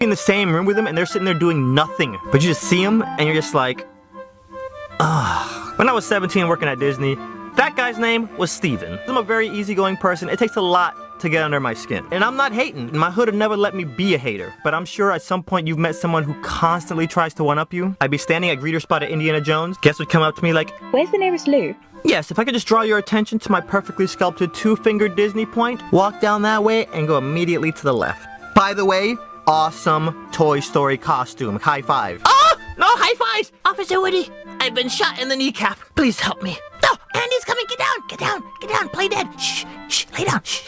in the same room with them and they're sitting there doing nothing, but you just see them and you're just like, ugh. When I was 17 working at Disney, that guy's name was Steven. I'm a very easygoing person. It takes a lot to get under my skin. And I'm not hating. My hood have never let me be a hater. But I'm sure at some point you've met someone who constantly tries to one-up you. I'd be standing at greeter spot at Indiana Jones. Guests would come up to me like, "Where's the nearest loo?" Yes, if I could just draw your attention to my perfectly sculpted two-fingered Disney point, walk down that way and go immediately to the left. By the way, awesome Toy Story costume. High five. Oh! No, high fives! Officer Woody, I've been shot in the kneecap. Please help me. No, Andy's coming. Get down, get down, get down. Play dead. Shh, shh, lay down. Shh.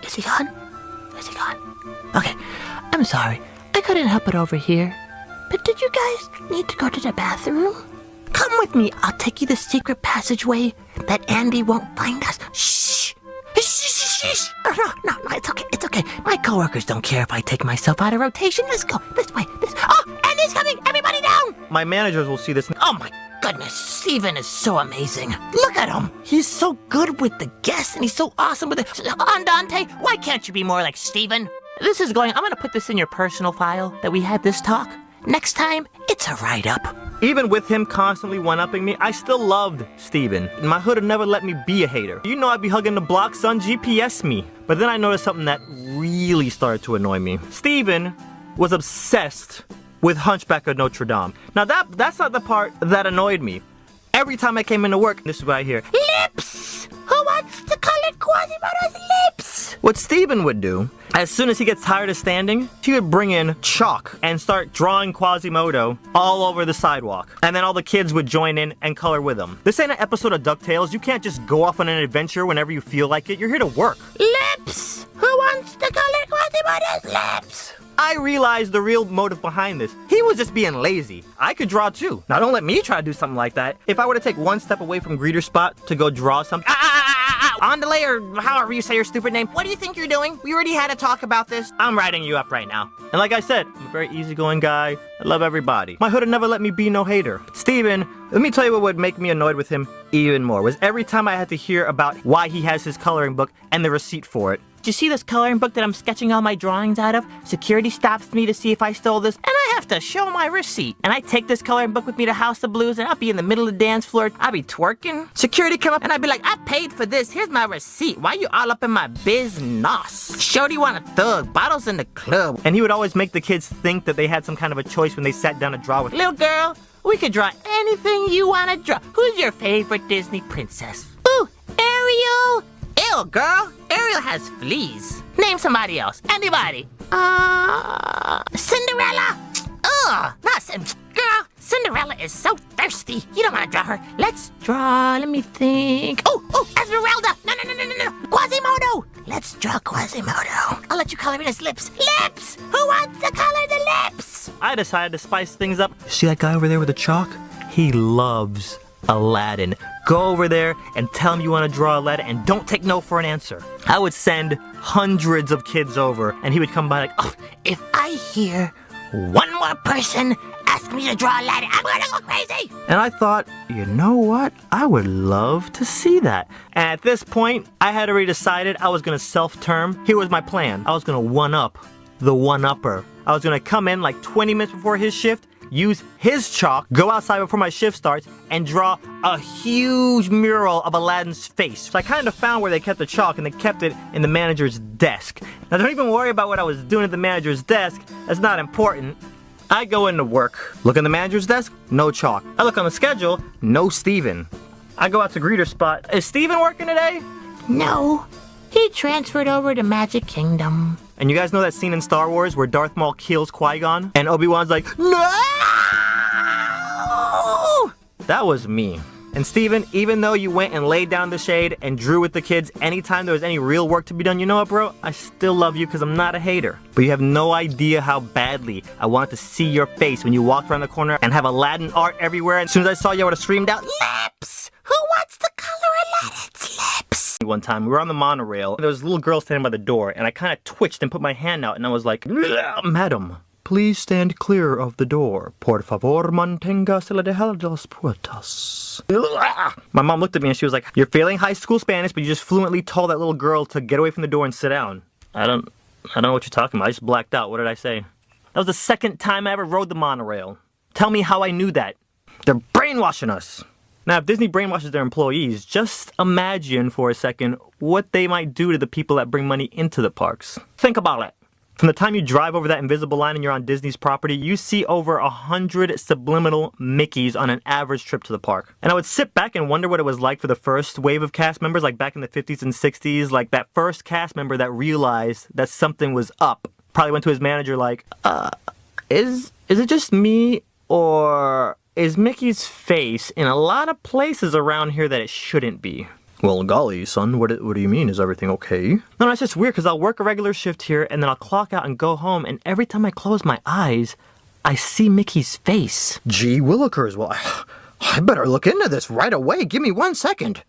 Is he gone? Is he gone? Okay, I'm sorry. I couldn't help it over here. But did you guys need to go to the bathroom? Come with me. I'll take you the secret passageway that Andy won't find us. Shh. Shh, shh, shh, shh. No, it's okay, it's okay. My coworkers don't care if I take myself out of rotation. Let's go. This way. Oh, Andy's coming. Everybody down. My managers will see this. Oh my goodness, Steven is so amazing. Look at him. He's so good with the guests and he's so awesome with it. Andante, why can't you be more like Steven? I'm gonna put this in your personal file that we had this talk. Next time, it's a write-up. Even with him constantly one-upping me, I still loved Steven. My hood had never let me be a hater. You know I'd be hugging the block, son, GPS me. But then I noticed something that really started to annoy me. Steven was obsessed with Hunchback of Notre Dame. Now that's not the part that annoyed me. Every time I came into work, this is what I hear. Lips! Who wants to color Quasimodo's lips? What Steven would do, as soon as he gets tired of standing, he would bring in chalk and start drawing Quasimodo all over the sidewalk. And then all the kids would join in and color with him. This ain't an episode of DuckTales. You can't just go off on an adventure whenever you feel like it. You're here to work. Lips! Who wants to color Quasimodo's lips? I realized the real motive behind this. He was just being lazy. I could draw too. Now don't let me try to do something like that. If I were to take one step away from greeter spot to go draw something, Andale, or however you say your stupid name, what do you think you're doing? We already had a talk about this. I'm writing you up right now. And like I said, I'm a very easygoing guy. I love everybody. My hood would never let me be no hater. But Steven, let me tell you what would make me annoyed with him even more, was every time I had to hear about why he has his coloring book and the receipt for it. Do you see this coloring book that I'm sketching all my drawings out of? Security stops me to see if I stole this, and I have to show my receipt. And I take this coloring book with me to House of Blues, and I'll be in the middle of the dance floor. I'll be twerking. Security come up, and I'd be like, I paid for this. Here's my receipt. Why you all up in my business? Shorty want a thug. Bottles in the club. And he would always make the kids think that they had some kind of a choice when they sat down to draw with. Little girl, we could draw anything you want to draw. Who's your favorite Disney princess? Ooh, Ariel. Ew, girl. Ariel has fleas. Name somebody else. Anybody. Cinderella. Ugh, not girl. Cinderella is so thirsty. You don't want to draw her. Let's draw. Let me think. Oh, Esmeralda. No. Quasimodo. Let's draw Quasimodo. I'll let you color in his lips. Lips. Who wants to color the lips? I decided to spice things up. See that guy over there with the chalk? He loves Aladdin. Go over there and tell him you want to draw Aladdin and don't take no for an answer. I would send hundreds of kids over and he would come by like, oh, if I hear one more person ask me to draw Aladdin, I'm gonna go crazy. And I thought, you know what? I would love to see that. And at this point, I had already decided I was gonna self-term. Here was my plan. I was gonna one-up the one-upper. I was gonna come in like 20 minutes before his shift, use his chalk, go outside before my shift starts, and draw a huge mural of Aladdin's face. So I kind of found where they kept the chalk, and they kept it in the manager's desk. Now don't even worry about what I was doing at the manager's desk. That's not important. I go into work. Look in the manager's desk, no chalk. I look on the schedule, no Steven. I go out to greeter spot. Is Steven working today? No. He transferred over to Magic Kingdom. And you guys know that scene in Star Wars where Darth Maul kills Qui-Gon? And Obi-Wan's like, no! That was me. And Steven, even though you went and laid down in the shade and drew with the kids anytime there was any real work to be done, you know what, bro? I still love you because I'm not a hater. But you have no idea how badly I wanted to see your face when you walked around the corner and have Aladdin art everywhere. And as soon as I saw you, I would have screamed out, lips! Who wants to color Aladdin's lips? One time, we were on the monorail, and there was a little girl standing by the door, and I kind of twitched and put my hand out, and I was like, Madam, please stand clear of the door. Por favor, manténgase lejos de las puertas. My mom looked at me and she was like, you're failing high school Spanish, but you just fluently told that little girl to get away from the door and sit down. I don't know what you're talking about. I just blacked out. What did I say? That was the second time I ever rode the monorail. Tell me how I knew that. They're brainwashing us. Now, if Disney brainwashes their employees, just imagine for a second what they might do to the people that bring money into the parks. Think about it. From the time you drive over that invisible line and you're on Disney's property, you see over 100 subliminal Mickeys on an average trip to the park. And I would sit back and wonder what it was like for the first wave of cast members, like back in the 50s and 60s, like that first cast member that realized that something was up. Probably went to his manager like, is it just me, or is Mickey's face in a lot of places around here that it shouldn't be? Well, golly, son, what do you mean? Is everything okay? No, it's just weird because I'll work a regular shift here and then I'll clock out and go home, and every time I close my eyes, I see Mickey's face. Gee willikers, well, I better look into this right away. Give me 1 second.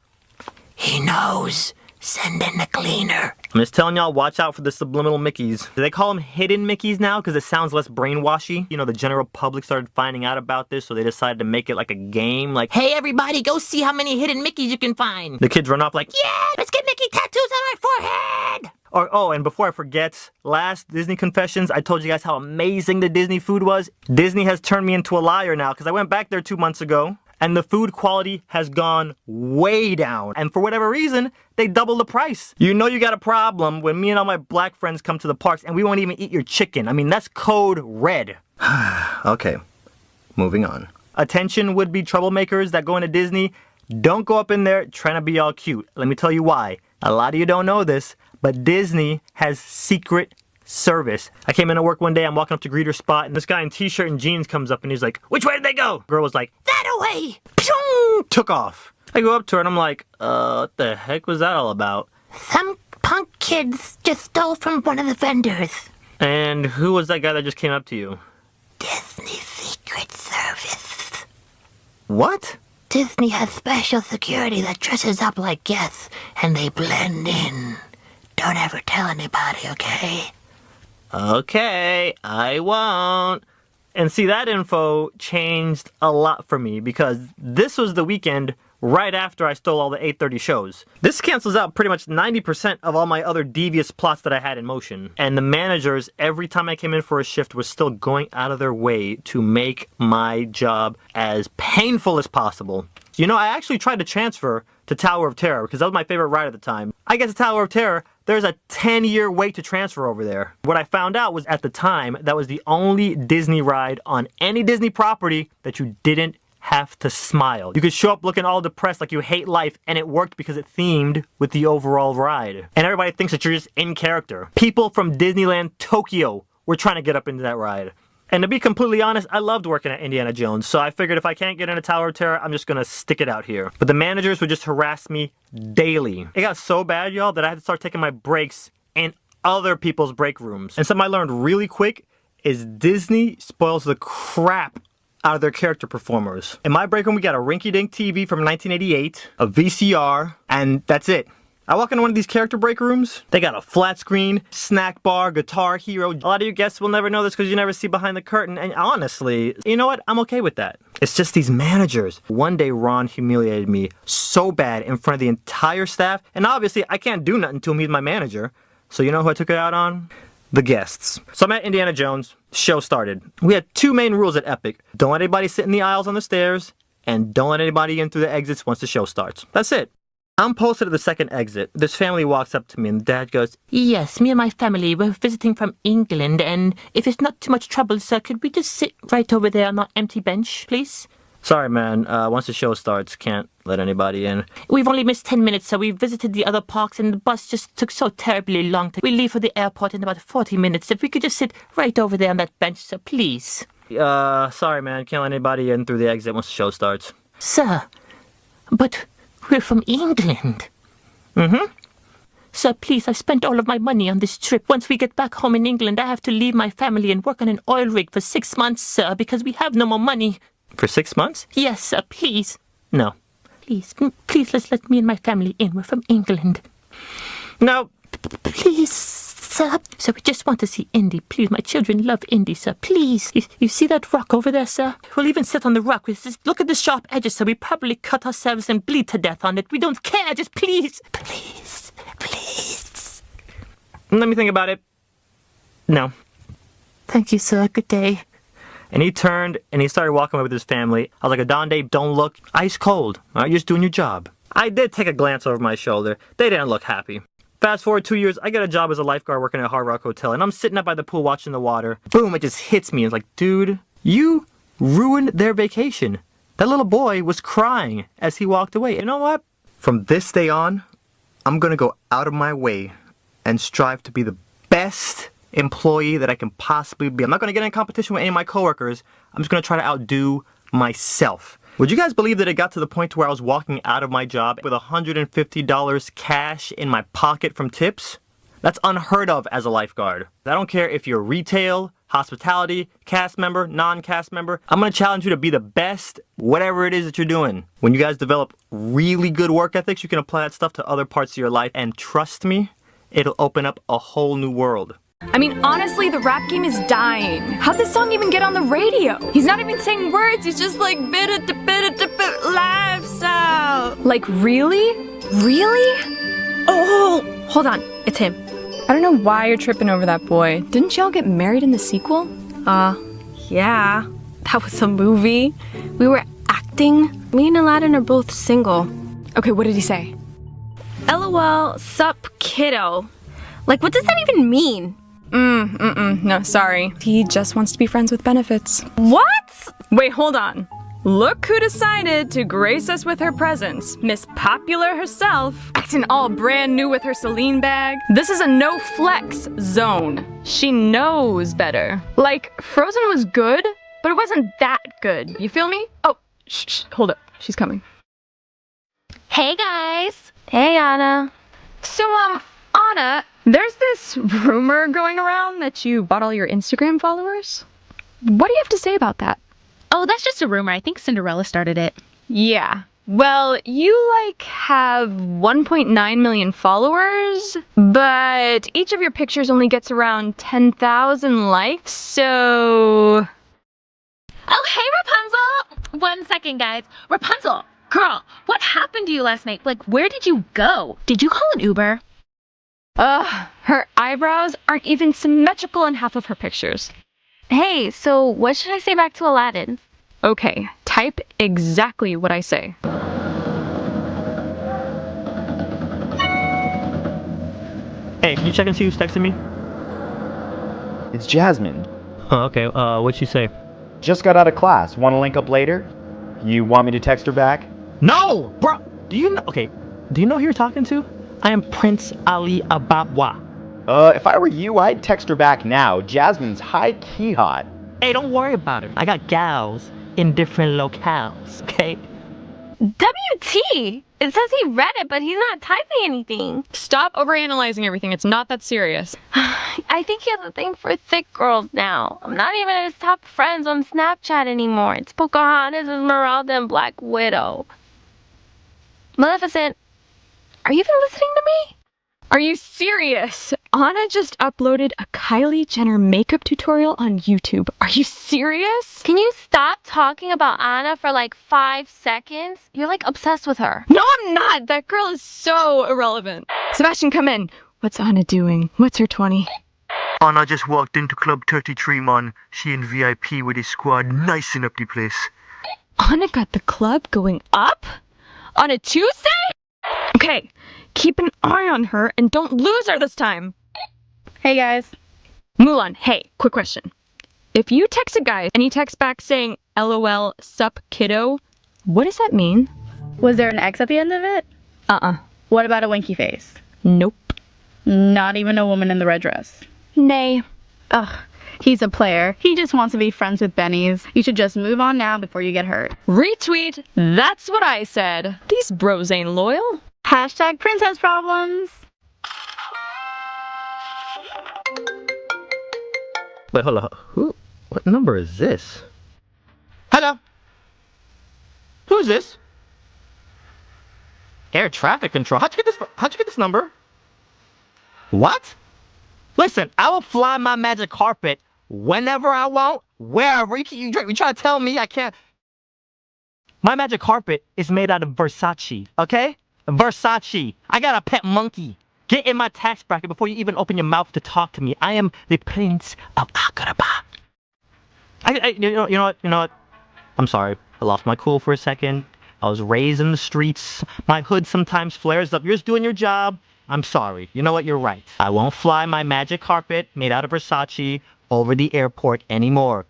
He knows. Send in the cleaner. I'm just telling y'all, watch out for the subliminal Mickeys. Do they call them hidden Mickeys now because it sounds less brainwashy? You know, the general public started finding out about this, so they decided to make it like a game, like, hey everybody, go see how many hidden Mickeys you can find. The kids run off like, yeah, let's get Mickey tattoos on my forehead. Oh, and before I forget, last Disney Confessions, I told you guys how amazing the Disney food was. Disney has turned me into a liar now because I went back there 2 months ago. And the food quality has gone way down. And for whatever reason, they doubled the price. You know you got a problem when me and all my black friends come to the parks and we won't even eat your chicken. I mean, that's code red. Okay, moving on. Attention would-be troublemakers that go into Disney, don't go up in there trying to be all cute. Let me tell you why. A lot of you don't know this, but Disney has secret service. I came into work one day, I'm walking up to greeter spot, and this guy in t-shirt and jeans comes up and he's like, which way did they go? Girl was like, that away. Pshong! Took off. I go up to her and I'm like, what the heck was that all about? Some punk kids just stole from one of the vendors. And who was that guy that just came up to you? Disney Secret Service. What? Disney has special security that dresses up like guests and they blend in. Don't ever tell anybody, okay? Okay, I won't. And see, that info changed a lot for me because this was the weekend right after I stole all the 8:30 shows. This cancels out pretty much 90% of all my other devious plots that I had in motion. And the managers, every time I came in for a shift, was still going out of their way to make my job as painful as possible. You know, I actually tried to transfer to Tower of Terror because that was my favorite ride at the time. I get to Tower of Terror, there's a 10-year wait to transfer over there. What I found out was at the time, that was the only Disney ride on any Disney property that you didn't have to smile. You could show up looking all depressed like you hate life, and it worked because it themed with the overall ride. And everybody thinks that you're just in character. People from Disneyland Tokyo were trying to get up into that ride. And to be completely honest, I loved working at Indiana Jones, so I figured if I can't get into Tower of Terror, I'm just gonna stick it out here. But the managers would just harass me daily. It got so bad, y'all, that I had to start taking my breaks in other people's break rooms. And something I learned really quick is Disney spoils the crap out of their character performers. In my break room, we got a rinky-dink TV from 1988, a VCR, and that's it. I walk into one of these character break rooms, they got a flat screen, snack bar, Guitar Hero. A lot of you guests will never know this because you never see behind the curtain, and honestly, you know what? I'm okay with that. It's just these managers. One day, Ron humiliated me so bad in front of the entire staff, and obviously, I can't do nothing to him. He's my manager. So you know who I took it out on? The guests. So I'm at Indiana Jones. Show started. We had two main rules at Epic. Don't let anybody sit in the aisles on the stairs, and don't let anybody in through the exits once the show starts. That's it. I'm posted at the second exit. This family walks up to me and Dad goes, yes, me and my family, we're visiting from England, and if it's not too much trouble, sir, could we just sit right over there on that empty bench, please? Sorry, man. Once the show starts, can't let anybody in. We've only missed 10 minutes, so we visited the other parks, and the bus just took so terribly long. We leave for the airport in about 40 minutes. If we could just sit right over there on that bench, sir, please. Sorry, man. Can't let anybody in through the exit once the show starts. Sir, but we're from England. Mm-hmm. Sir, please, I've spent all of my money on this trip. Once we get back home in England, I have to leave my family and work on an oil rig for 6 months, sir, because we have no more money. For 6 months? Yes, sir, please. No. Please, please, let's let me and my family in. We're from England. No. Please, sir. Sir, we just want to see Indy. Please, my children love Indy, sir. Please. You see that rock over there, sir? We'll even sit on the rock. Just look at the sharp edges, sir. We probably cut ourselves and bleed to death on it. We don't care. Just please. Please. Please. Let me think about it. No. Thank you, sir. Good day. And he turned and he started walking away with his family. I was like, Adonde, don't look ice cold. All right, you're just doing your job. I did take a glance over my shoulder. They didn't look happy. Fast forward 2 years, I get a job as a lifeguard working at a Hard Rock Hotel, and I'm sitting up by the pool watching the water. Boom, it just hits me. It's like, dude, you ruined their vacation. That little boy was crying as he walked away. You know what? From this day on, I'm gonna go out of my way and strive to be the best employee that I can possibly be. I'm not gonna get in competition with any of my coworkers. I'm just gonna try to outdo myself. Would you guys believe that it got to the point where I was walking out of my job with $150 cash in my pocket from tips? That's unheard of as a lifeguard. I don't care if you're retail, hospitality, cast member, non-cast member. I'm gonna challenge you to be the best, whatever it is that you're doing. When you guys develop really good work ethics, you can apply that stuff to other parts of your life, and trust me, it'll open up a whole new world. I mean, honestly, the rap game is dying. How'd this song even get on the radio? He's not even saying words, he's just like bit lifestyle. Like, really? Really? Oh, hold on, it's him. I don't know why you're tripping over that boy. Didn't y'all get married in the sequel? Yeah. That was a movie. We were acting. Me and Aladdin are both single. Okay, what did he say? LOL, sup, kiddo. Like, what does that even mean? No, sorry. He just wants to be friends with benefits. What? Wait, hold on. Look who decided to grace us with her presence. Miss Popular herself, acting all brand new with her Celine bag. This is a no flex zone. She knows better. Like, Frozen was good, but it wasn't that good. You feel me? Oh, shh, hold up. She's coming. Hey guys! Hey Anna. So, Anna, there's this rumor going around that you bought all your Instagram followers. What do you have to say about that? Oh, that's just a rumor. I think Cinderella started it. Yeah. Well, you have 1.9 million followers, but each of your pictures only gets around 10,000 likes, so... Oh, hey Rapunzel! 1 second, guys. Rapunzel! Girl, what happened to you last night? Like, where did you go? Did you call an Uber? Ugh, her eyebrows aren't even symmetrical in half of her pictures. Hey, so what should I say back to Aladdin? Okay, type exactly what I say. Hey, can you check and see who's texting me? It's Jasmine. Oh, okay. What'd she say? Just got out of class. Want to link up later? You want me to text her back? No! Bro, do you know? Okay, do you know who you're talking to? I am Prince Ali Ababwa. If I were you, I'd text her back now. Jasmine's high-key hot. Hey, don't worry about her. I got gals in different locales, okay? WT! It says he read it, but he's not typing anything. Stop overanalyzing everything. It's not that serious. I think he has a thing for thick girls now. I'm not even his top friends on Snapchat anymore. It's Pocahontas, Esmeralda, and Black Widow. Maleficent, are you even listening to me? Are you serious? Anna just uploaded a Kylie Jenner makeup tutorial on YouTube. Are you serious? Can you stop talking about Anna for like 5 seconds? You're like obsessed with her. No, I'm not. That girl is so irrelevant. Sebastian, come in. What's Anna doing? What's her 20? Anna just walked into Club 33, man. She in VIP with his squad, nicing up the place. Anna got the club going up? On a Tuesday? Okay, keep an eye on her and don't lose her this time. Hey guys. Mulan, hey, quick question. If you text a guy and he texts back saying, LOL, sup, kiddo, what does that mean? Was there an X at the end of it? What about a winky face? Nope. Not even a woman in the red dress. Nay. Ugh, he's a player. He just wants to be friends with bennies. You should just move on now before you get hurt. Retweet. That's what I said. These bros ain't loyal. Hashtag princess problems. Wait, hold on. Who? What number is this? Hello? Who is this? Air traffic control. How'd you get this number? What? Listen, I will fly my magic carpet whenever I want, wherever. You try to tell me I can't. My magic carpet is made out of Versace, okay? Versace. I got a pet monkey. Get in my tax bracket before you even open your mouth to talk to me. I am the Prince of Aqraba. You know what? I'm sorry. I lost my cool for a second. I was raised in the streets. My hood sometimes flares up. You're just doing your job. I'm sorry. You know what? You're right. I won't fly my magic carpet made out of Versace over the airport anymore.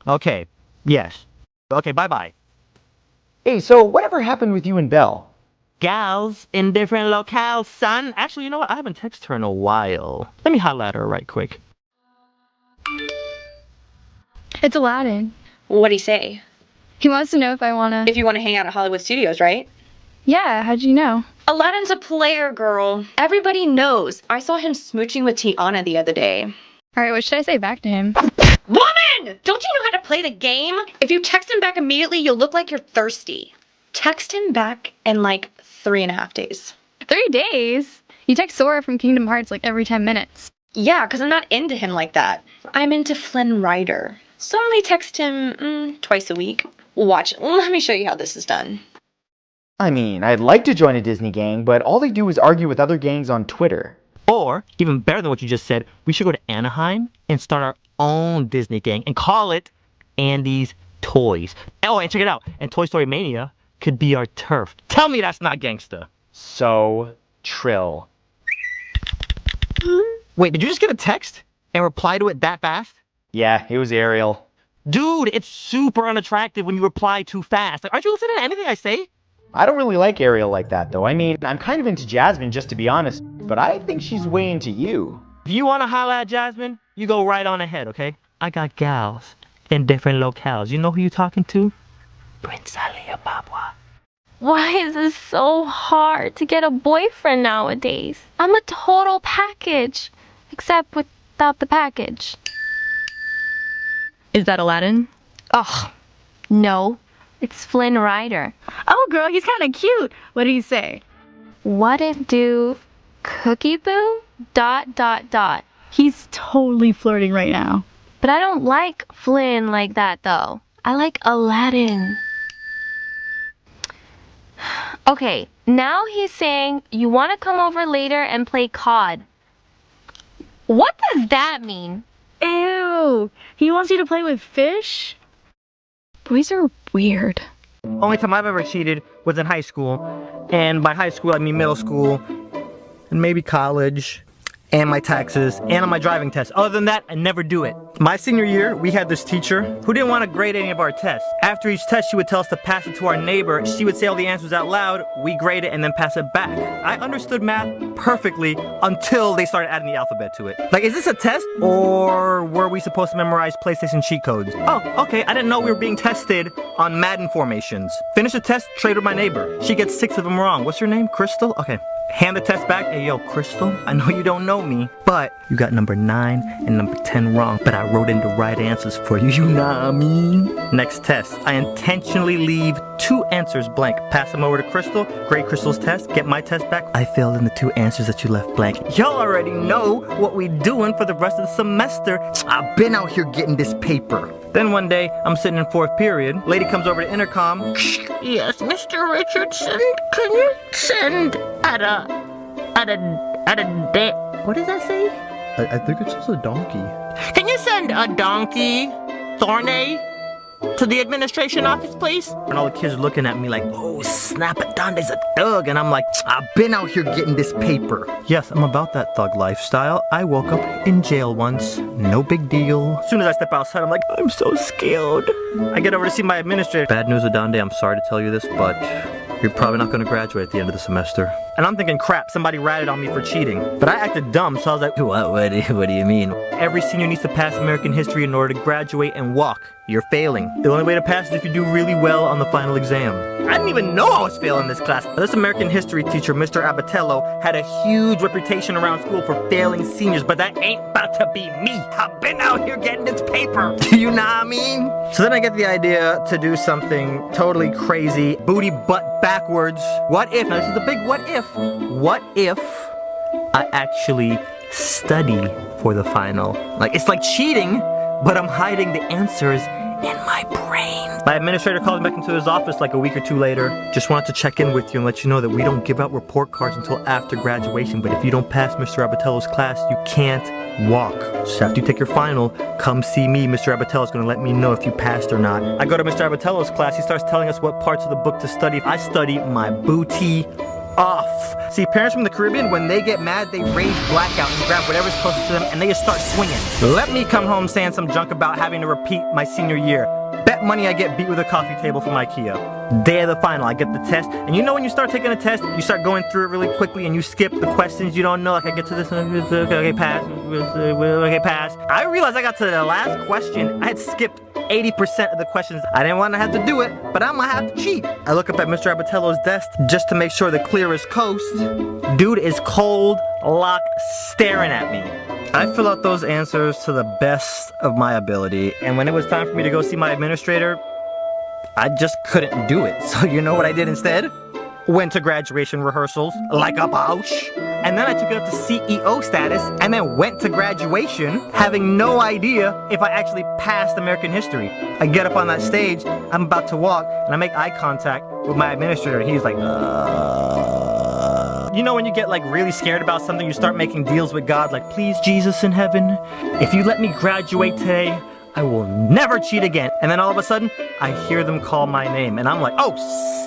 Okay. Yes. Okay, bye-bye. Hey, so whatever happened with you and Belle? Gals in different locales, son. Actually, you know what? I haven't texted her in a while. Let me holler at her right quick. It's Aladdin. What'd he say? He wants to know if I wanna. If you want to hang out at Hollywood Studios, right? Yeah, how'd you know? Aladdin's a player, girl. Everybody knows. I saw him smooching with Tiana the other day. Alright, what should I say back to him? Woman! Don't you know how to play the game? If you text him back immediately, you'll look like you're thirsty. Text him back in like 3.5 days. 3 days? You text Sora from Kingdom Hearts like every 10 minutes. Yeah, because I'm not into him like that. I'm into Flynn Rider. So I only text him twice a week. Watch, let me show you how this is done. I mean, I'd like to join a Disney gang, but all they do is argue with other gangs on Twitter. Or, even better than what you just said, we should go to Anaheim and start our own Disney gang and call it Andy's Toys. Oh, and check it out. And Toy Story Mania could be our turf. Tell me that's not gangsta. So trill. Wait, did you just get a text and reply to it that fast? Yeah, it was Ariel. Dude, it's super unattractive when you reply too fast. Like, aren't you listening to anything I say? I don't really like Ariel like that, though. I mean, I'm kind of into Jasmine, just to be honest, but I think she's way into you. If you want to holla at Jasmine, you go right on ahead, okay? I got gals in different locales. You know who you talking to? Prince Aliyababa. Why is it so hard to get a boyfriend nowadays? I'm a total package, except without the package. Is that Aladdin? Ugh, no, it's Flynn Rider. Oh, girl, he's kind of cute. What did he say? What if do cookie boo? ... He's totally flirting right now. But I don't like Flynn like that though. I like Aladdin. Okay, now he's saying you want to come over later and play COD. What does that mean? Ew, he wants you to play with fish? Boys are weird. Only time I've ever cheated was in high school. And by high school, I mean middle school. And maybe college. And my taxes. And on my driving test. Other than that, I never do it. My senior year, we had this teacher who didn't want to grade any of our tests. After each test, she would tell us to pass it to our neighbor. She would say all the answers out loud. We grade it and then pass it back. I understood math perfectly until they started adding the alphabet to it. Like, is this a test? Or were we supposed to memorize PlayStation cheat codes? Oh, okay. I didn't know we were being tested on Madden formations. Finish the test, trade with my neighbor. She gets 6 of them wrong. What's her name? Crystal? Okay. Hand the test back. Hey, yo, Crystal, I know you don't know me, but you got number 9 and number 10 wrong, but I wrote in the right answers for you, you know what I mean? Next test. I intentionally leave 2 answers blank. Pass them over to Crystal, grade Crystal's test, get my test back. I filled in the 2 answers that you left blank. Y'all already know what we doing for the rest of the semester. I've been out here getting this paper. Then one day, I'm sitting in 4th period. Lady comes over to intercom. Yes, Mr. Richardson, can you send at a day? What does that say? I think it's just a donkey. Can you send a donkey, Thornay, to the administration office, please? And all the kids are looking at me like, oh, snap it, Donde's a thug. And I'm like, I've been out here getting this paper. Yes, I'm about that thug lifestyle. I woke up in jail once. No big deal. As soon as I step outside, I'm like, I'm so scared. I get over to see my administrator. Bad news, Adonde, I'm sorry to tell you this, but you're probably not going to graduate at the end of the semester. And I'm thinking, crap, somebody ratted on me for cheating. But I acted dumb, so I was like, what do you mean? Every senior needs to pass American history in order to graduate and walk. You're failing. The only way to pass is if you do really well on the final exam. I didn't even know I was failing this class. This American history teacher, Mr. Abatello, had a huge reputation around school for failing seniors, but that ain't about to be me. I've been out here getting this paper. You know what I mean? So then I get the idea to do something totally crazy, booty butt backwards. What if, now this is the big what if I actually study for the final? Like, it's like cheating, but I'm hiding the answers in my brain. My administrator called me back into his office like a week or two later. Just wanted to check in with you and let you know that we don't give out report cards until after graduation, but if you don't pass Mr. Abatello's class, you can't walk. So after you take your final, come see me. Mr. Abatello's gonna let me know if you passed or not. I go to Mr. Abatello's class. He starts telling us what parts of the book to study. I study my booty off. See, parents from the Caribbean, when they get mad, they rage blackout and grab whatever's closest to them and they just start swinging. Let me come home saying some junk about having to repeat my senior year. Bet money I get beat with a coffee table from IKEA. Day of the final, I get the test, and you know when you start taking a test, you start going through it really quickly and you skip the questions you don't know, like I get to this, okay, pass, okay, pass. I realized I got to the last question, I had skipped 80% of the questions. I didn't want to have to do it, but I'm gonna have to cheat. I look up at Mr. Abatello's desk just to make sure the clear is coast. Dude is cold, lock, staring at me. I fill out those answers to the best of my ability, and when it was time for me to go see my administrator, I just couldn't do it. So you know what I did instead? Went to graduation rehearsals like a boss, and then I took it up to CEO status, and then went to graduation having no idea if I actually passed American history. I get up on that stage, I'm about to walk, and I make eye contact with my administrator, and he's like, You know when you get like really scared about something, you start making deals with God, like, please Jesus in heaven, if you let me graduate today, I will never cheat again. And then all of a sudden, I hear them call my name, and I'm like, oh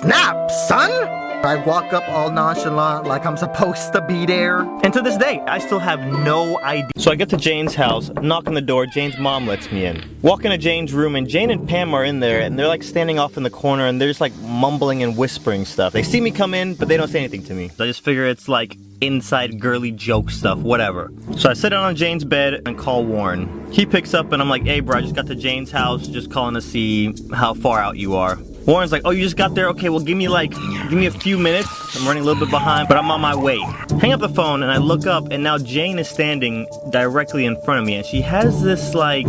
snap, son! I walk up all nonchalant like I'm supposed to be there. And to this day, I still have no idea. So I get to Jane's house, knock on the door, Jane's mom lets me in. Walk into Jane's room, and Jane and Pam are in there, and they're like standing off in the corner, and they're just like mumbling and whispering stuff. They see me come in, but they don't say anything to me. So I just figure it's like inside girly joke stuff, whatever. So I sit down on Jane's bed and call Warren. He picks up, and I'm like, hey bro, I just got to Jane's house, just calling to see how far out you are. Warren's like, oh, you just got there? Okay, well, give me a few minutes. I'm running a little bit behind, but I'm on my way. Hang up the phone, and I look up, and now Jane is standing directly in front of me, and she has this, like,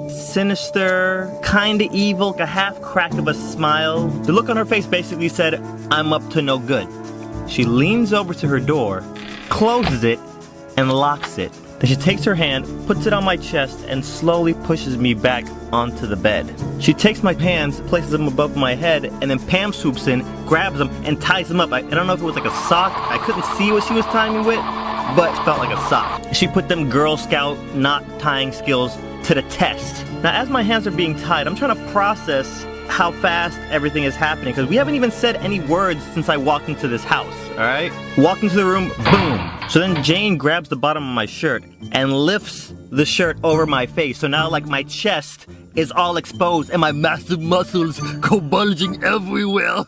sinister, kinda evil, like a half crack of a smile. The look on her face basically said, I'm up to no good. She leans over to her door, closes it, and locks it. Then she takes her hand, puts it on my chest, and slowly pushes me back onto the bed. She takes my hands, places them above my head, and then Pam swoops in, grabs them, and ties them up. I don't know if it was like a sock. I couldn't see what she was tying me with, but it felt like a sock. She put them Girl Scout knot tying skills to the test. Now, as my hands are being tied, I'm trying to process how fast everything is happening, because we haven't even said any words since I walked into this house, alright? Walk into the room, boom. So then Jane grabs the bottom of my shirt and lifts the shirt over my face. So now like my chest is all exposed and my massive muscles go bulging everywhere.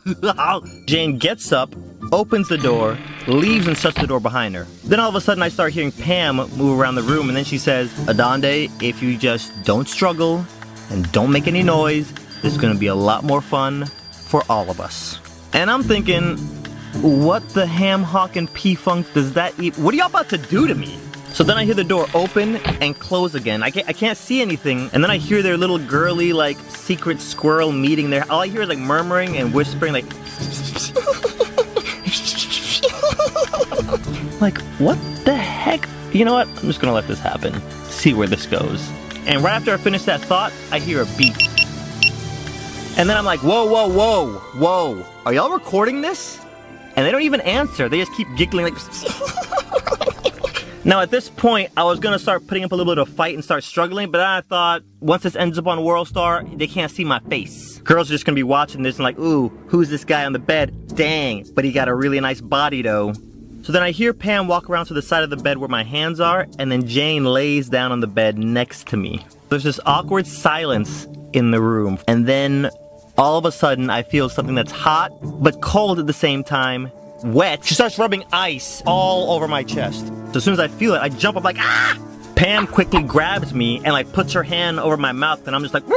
Jane gets up, opens the door, leaves and shuts the door behind her. Then all of a sudden I start hearing Pam move around the room, and then she says, Adonde, if you just don't struggle and don't make any noise, it's gonna be a lot more fun for all of us. And I'm thinking, what the ham hock and p-funk does that eat? What are y'all about to do to me? So then I hear the door open and close again. I can't see anything. And then I hear their little girly, like, secret squirrel meeting there. All I hear is like murmuring and whispering, like, like, what the heck? You know what? I'm just gonna let this happen. See where this goes. And right after I finish that thought, I hear a beep. And then I'm like, whoa, whoa, whoa, whoa. Are y'all recording this? And they don't even answer. They just keep giggling like... Now at this point, I was gonna start putting up a little bit of fight and start struggling, but then I thought, once this ends up on World Star, they can't see my face. Girls are just gonna be watching this and like, ooh, who's this guy on the bed? Dang, but he got a really nice body though. So then I hear Pam walk around to the side of the bed where my hands are, and then Jane lays down on the bed next to me. There's this awkward silence in the room, and then all of a sudden, I feel something that's hot, but cold at the same time, wet. She starts rubbing ice all over my chest. So as soon as I feel it, I jump up like, ah! Pam quickly grabs me and like puts her hand over my mouth, and I'm just like,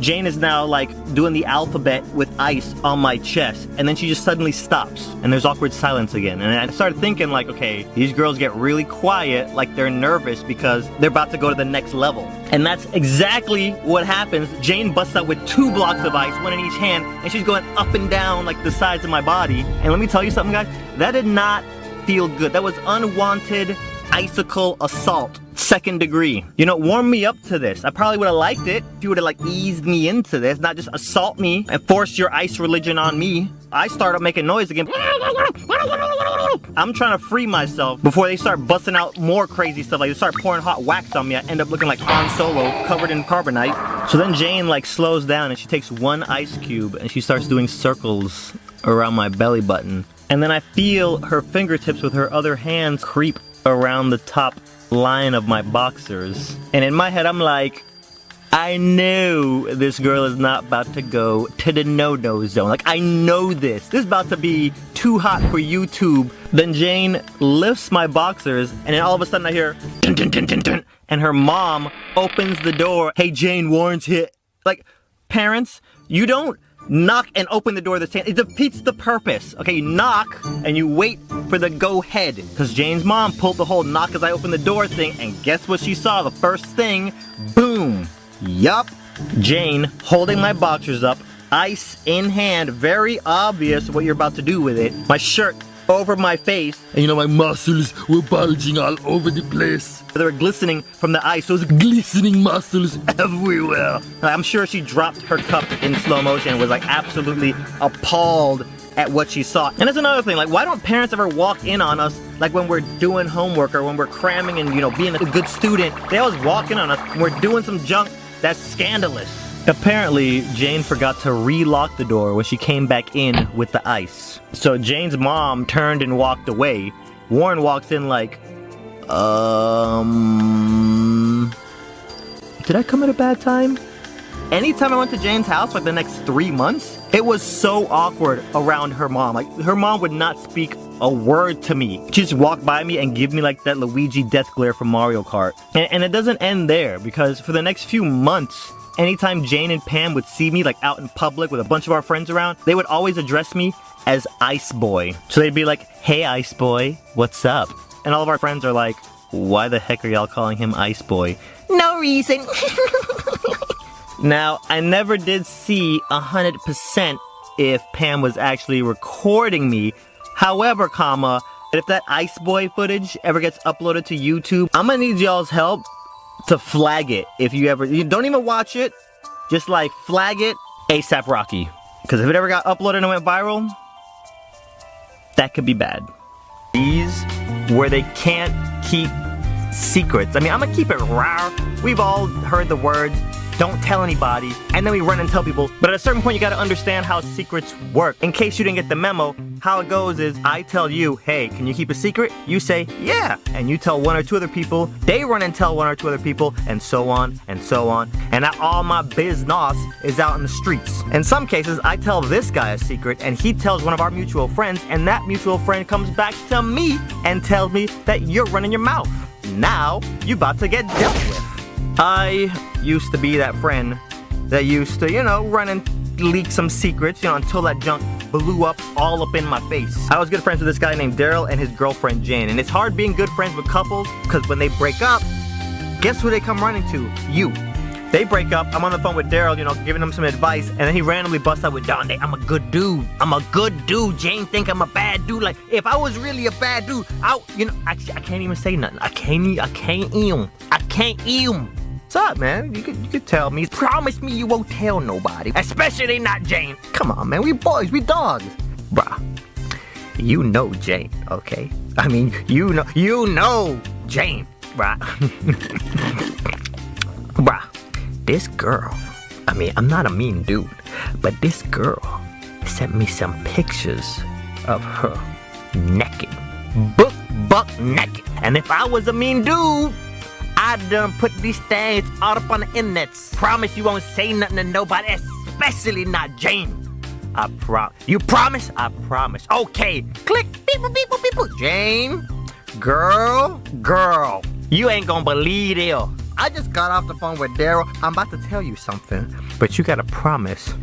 Jane is now like doing the alphabet with ice on my chest, and then she just suddenly stops, and there's awkward silence again. And I started thinking like, okay, these girls get really quiet, like they're nervous because they're about to go to the next level. And that's exactly what happens. Jane busts out with 2 blocks of ice, one in each hand, and she's going up and down like the sides of my body. And let me tell you something, guys, that did not feel good. That was unwanted icicle assault, 2nd degree. You know, warm me up to this. I probably would have liked it if you would have like eased me into this, not just assault me and force your ice religion on me. I start up making noise again. I'm trying to free myself before they start busting out more crazy stuff. Like they start pouring hot wax on me. I end up looking like Han Solo covered in carbonite. So then Jane like slows down and she takes one ice cube and she starts doing circles around my belly button. And then I feel her fingertips with her other hands creep around the top line of my boxers. And in my head I'm like, I know this girl is not about to go to the no-no zone. Like, I know this. This is about to be too hot for YouTube. Then Jane lifts my boxers, and then all of a sudden I hear, dun, dun, dun, dun, dun, and her mom opens the door. Hey, Jane, Warren's hit. Like, parents, you don't knock and open the door the same. It defeats the purpose. Okay, you knock and you wait for the go ahead. Because Jane's mom pulled the whole knock as I opened the door thing, and guess what she saw? The first thing, boom. Yup, Jane holding my boxers up, ice in hand, very obvious what you're about to do with it. My shirt over my face, and you know my muscles were bulging all over the place. They were glistening from the ice, those glistening muscles everywhere. I'm sure she dropped her cup in slow motion and was like absolutely appalled at what she saw. And that's another thing, like why don't parents ever walk in on us like when we're doing homework or when we're cramming and, you know, being a good student? They always walk in on us when we're doing some junk that's scandalous. Apparently, Jane forgot to re-lock the door when she came back in with the ice. So Jane's mom turned and walked away. Warren walks in like, did I come at a bad time? Anytime I went to Jane's house for like the next 3 months, it was so awkward around her mom. Like, her mom would not speak a word to me. She'd just walk by me and give me like that Luigi death glare from Mario Kart. And it doesn't end there, because for the next few months, anytime Jane and Pam would see me like out in public with a bunch of our friends around, they would always address me as Ice Boy. So they'd be like, hey Ice Boy, what's up? And all of our friends are like, why the heck are y'all calling him Ice Boy? No reason. Now, I never did see 100% if Pam was actually recording me. However, if that Ice Boy footage ever gets uploaded to YouTube, I'm gonna need y'all's help to flag it. If you don't even watch it, just like flag it ASAP Rocky. Because if it ever got uploaded and went viral, that could be bad. These where they can't keep secrets. I mean, I'm gonna keep it raw. We've all heard the words, don't tell anybody, and then we run and tell people. But at a certain point, you gotta understand how secrets work. In case you didn't get the memo, how it goes is I tell you, hey, can you keep a secret? You say, yeah. And you tell 1 or 2 other people, they run and tell 1 or 2 other people, and so on, and so on. And now all my business is out in the streets. In some cases, I tell this guy a secret, and he tells one of our mutual friends, and that mutual friend comes back to me and tells me that you're running your mouth. Now, you about to get dealt with. I used to be that friend that used to, run and leak some secrets, until that junk blew up all up in my face. I was good friends with this guy named Daryl and his girlfriend Jane, and it's hard being good friends with couples, because when they break up, guess who they come running to? You. They break up, I'm on the phone with Daryl, giving him some advice, and then he randomly busts out with, Donde, I'm a good dude. I'm a good dude. Jane think I'm a bad dude. Like, if I was really a bad dude, I can't even say nothing. I can't even. What's up, man? You could tell me. Promise me you won't tell nobody. Especially not Jane. Come on, man. We boys. We dogs. Bruh. You know Jane, okay? I mean, you know Jane, bruh. Bruh. This girl, I'm not a mean dude, but this girl sent me some pictures of her naked. Buck naked. And if I was a mean dude, I done put these things all up on the internet. Promise you won't say nothing to nobody, especially not Jane. You promise? I promise. Okay. Click. Beep, beep, beep, beep, beep. Jane. Girl. You ain't gonna believe it. I just got off the phone with Daryl. I'm about to tell you something, but you gotta promise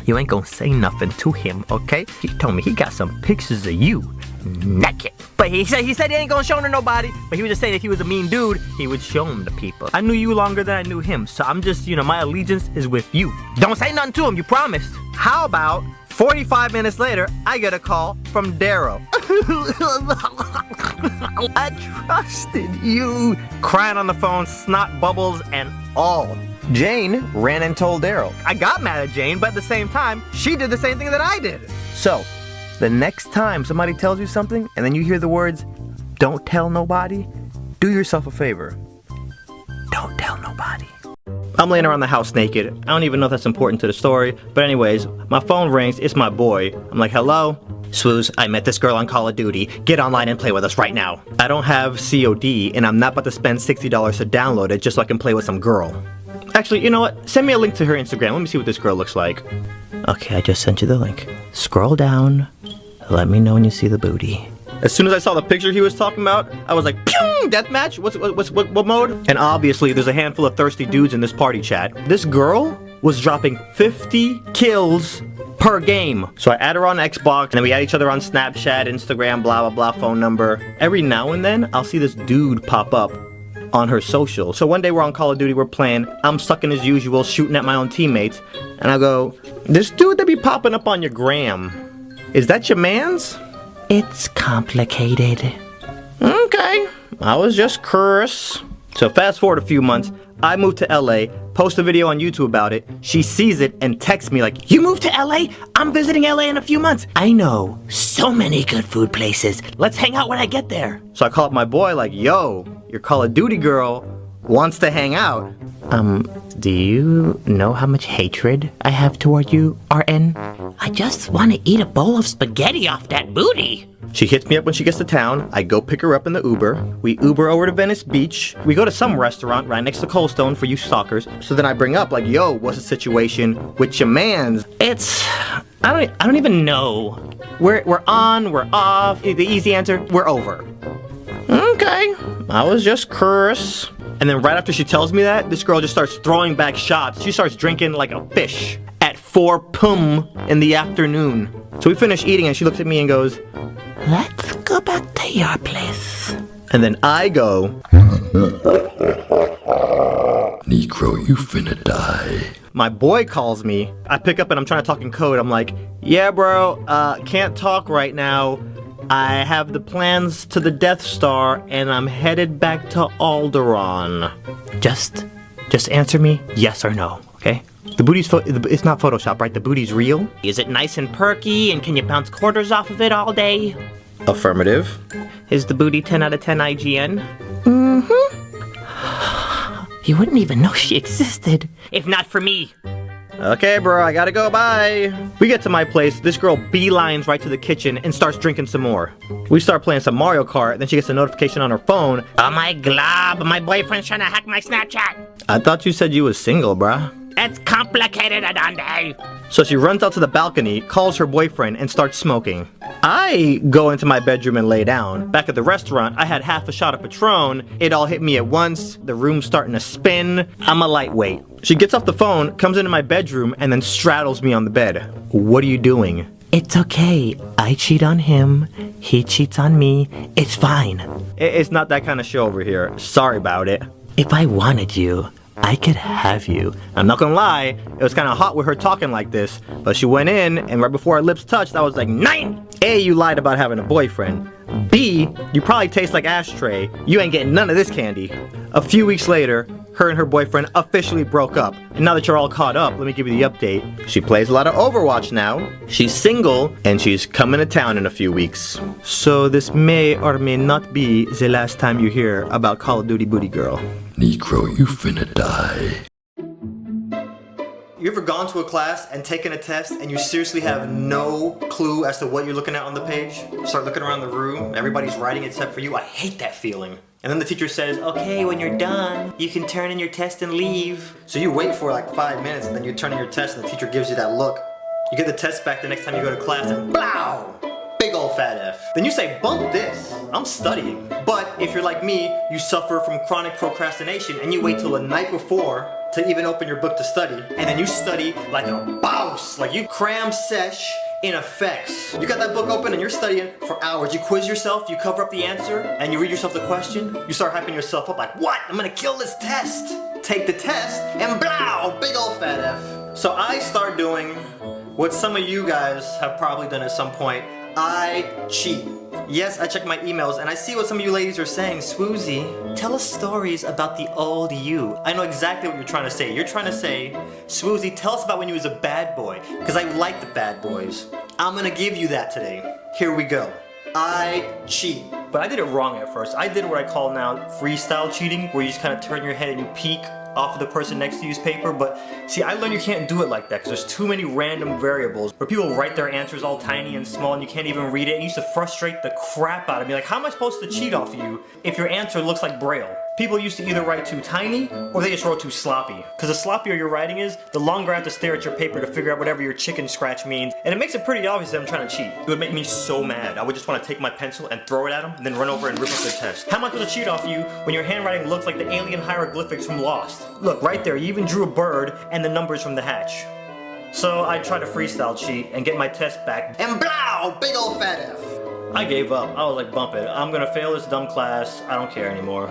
you ain't gonna say nothing to him, okay? He told me he got some pictures of you naked. But he said he ain't gonna show them to nobody, but he was just saying if he was a mean dude, he would show them to people. I knew you longer than I knew him, so I'm just, my allegiance is with you. Don't say nothing to him, you promised. How about 45 minutes later, I get a call from Daryl. I trusted you. Crying on the phone, snot bubbles and all. Jane ran and told Daryl. I got mad at Jane, but at the same time, she did the same thing that I did. So, the next time somebody tells you something and then you hear the words, don't tell nobody, do yourself a favor. Don't tell nobody. I'm laying around the house naked. I don't even know if that's important to the story. But anyways, my phone rings. It's my boy. I'm like, hello? Swooze, I met this girl on Call of Duty. Get online and play with us right now. I don't have COD, and I'm not about to spend $60 to download it just so I can play with some girl. Actually, you know what? Send me a link to her Instagram. Let me see what this girl looks like. Okay, I just sent you the link. Scroll down. Let me know when you see the booty. As soon as I saw the picture he was talking about, I was like, pew! Deathmatch? What mode? And obviously, there's a handful of thirsty dudes in this party chat. This girl was dropping 50 kills per game. So I add her on Xbox, and then we add each other on Snapchat, Instagram, blah, blah, blah, phone number. Every now and then, I'll see this dude pop up on her social. So one day we're on Call of Duty, we're playing. I'm sucking as usual, shooting at my own teammates. And I go, this dude that be popping up on your gram, is that your man's? It's complicated. Okay, I was just curious. So fast forward a few months, I moved to LA, post a video on YouTube about it. She sees it and texts me like, you moved to LA? I'm visiting LA in a few months. I know so many good food places. Let's hang out when I get there. So I call up my boy like, yo, your Call of Duty girl wants to hang out. Do you know how much hatred I have toward you, RN? I just want to eat a bowl of spaghetti off that booty. She hits me up when she gets to town. I go pick her up in the Uber. We Uber over to Venice Beach. We go to some restaurant right next to Cold Stone for you stalkers. So then I bring up like, yo, what's the situation with your man's? It's, I don't even know. We're on, we're off. The easy answer, we're over. Okay, I was just curious. And then right after she tells me that, this girl just starts throwing back shots. She starts drinking like a fish at 4 p.m. in the afternoon. So we finish eating and she looks at me and goes, let's go back to your place. And then I go, Negro, you finna die. My boy calls me. I pick up and I'm trying to talk in code. I'm like, yeah, bro, can't talk right now. I have the plans to the Death Star, and I'm headed back to Alderaan. Just answer me yes or no, okay? The booty's it's not Photoshop, right? The booty's real? Is it nice and perky, and can you bounce quarters off of it all day? Affirmative. Is the booty 10 out of 10 IGN? Mm-hmm. You wouldn't even know she existed if not for me. Okay, bro, I gotta go, bye. We get to my place, this girl beelines right to the kitchen and starts drinking some more. We start playing some Mario Kart, then she gets a notification on her phone. Oh my glob, my boyfriend's trying to hack my Snapchat. I thought you said you was single, bruh. It's complicated, Adonde. So she runs out to the balcony, calls her boyfriend, and starts smoking. I go into my bedroom and lay down. Back at the restaurant, I had half a shot of Patron. It all hit me at once. The room's starting to spin. I'm a lightweight. She gets off the phone, comes into my bedroom, and then straddles me on the bed. What are you doing? It's okay. I cheat on him. He cheats on me. It's fine. It's not that kind of show over here. Sorry about it. If I wanted you, I could have you. I'm not gonna lie, it was kind of hot with her talking like this, but she went in, and right before our lips touched, I was like, 9! A, you lied about having a boyfriend. B, you probably taste like ashtray. You ain't getting none of this candy. A few weeks later, her and her boyfriend officially broke up. And now that you're all caught up, let me give you the update. She plays a lot of Overwatch now. She's single, and she's coming to town in a few weeks. So this may or may not be the last time you hear about Call of Duty Booty Girl. Negro, you finna die. You ever gone to a class and taken a test and you seriously have no clue as to what you're looking at on the page? Start looking around the room, everybody's writing except for you. I hate that feeling. And then the teacher says, okay, when you're done, you can turn in your test and leave. So you wait for like 5 minutes and then you turn in your test and the teacher gives you that look. You get the test back the next time you go to class and blow! Big ol' fat F. Then you say, bump this, I'm studying. But if you're like me, you suffer from chronic procrastination and you wait till the night before to even open your book to study. And then you study like a boss, like you cram sesh in effects. You got that book open and you're studying for hours. You quiz yourself, you cover up the answer, and you read yourself the question. You start hyping yourself up like, what? I'm gonna kill this test. Take the test and blow, big ol' fat F. So I start doing what some of you guys have probably done at some point. I cheat. Yes, I check my emails and I see what some of you ladies are saying. Swoozie, tell us stories about the old you. I know exactly what you're trying to say. You're trying to say, Swoozie, tell us about when you was a bad boy. Because I like the bad boys. I'm gonna give you that today. Here we go. I cheat. But I did it wrong at first. I did what I call now freestyle cheating, where you just kind of turn your head and you peek off of the person next to you's paper. But see, I learned you can't do it like that because there's too many random variables where people write their answers all tiny and small and you can't even read it. It used to frustrate the crap out of me. Like, how am I supposed to cheat off of you if your answer looks like Braille? People used to either write too tiny or they just wrote too sloppy. Because the sloppier your writing is, the longer I have to stare at your paper to figure out whatever your chicken scratch means. And it makes it pretty obvious that I'm trying to cheat. It would make me so mad. I would just want to take my pencil and throw it at them and then run over and rip up their test. How am I supposed to cheat off you when your handwriting looks like the alien hieroglyphics from Lost? Look, right there, you even drew a bird and the numbers from the hatch. So I tried to freestyle cheat and get my test back. And blow, big old fat F. I gave up. I was like, bump it. I'm gonna fail this dumb class. I don't care anymore.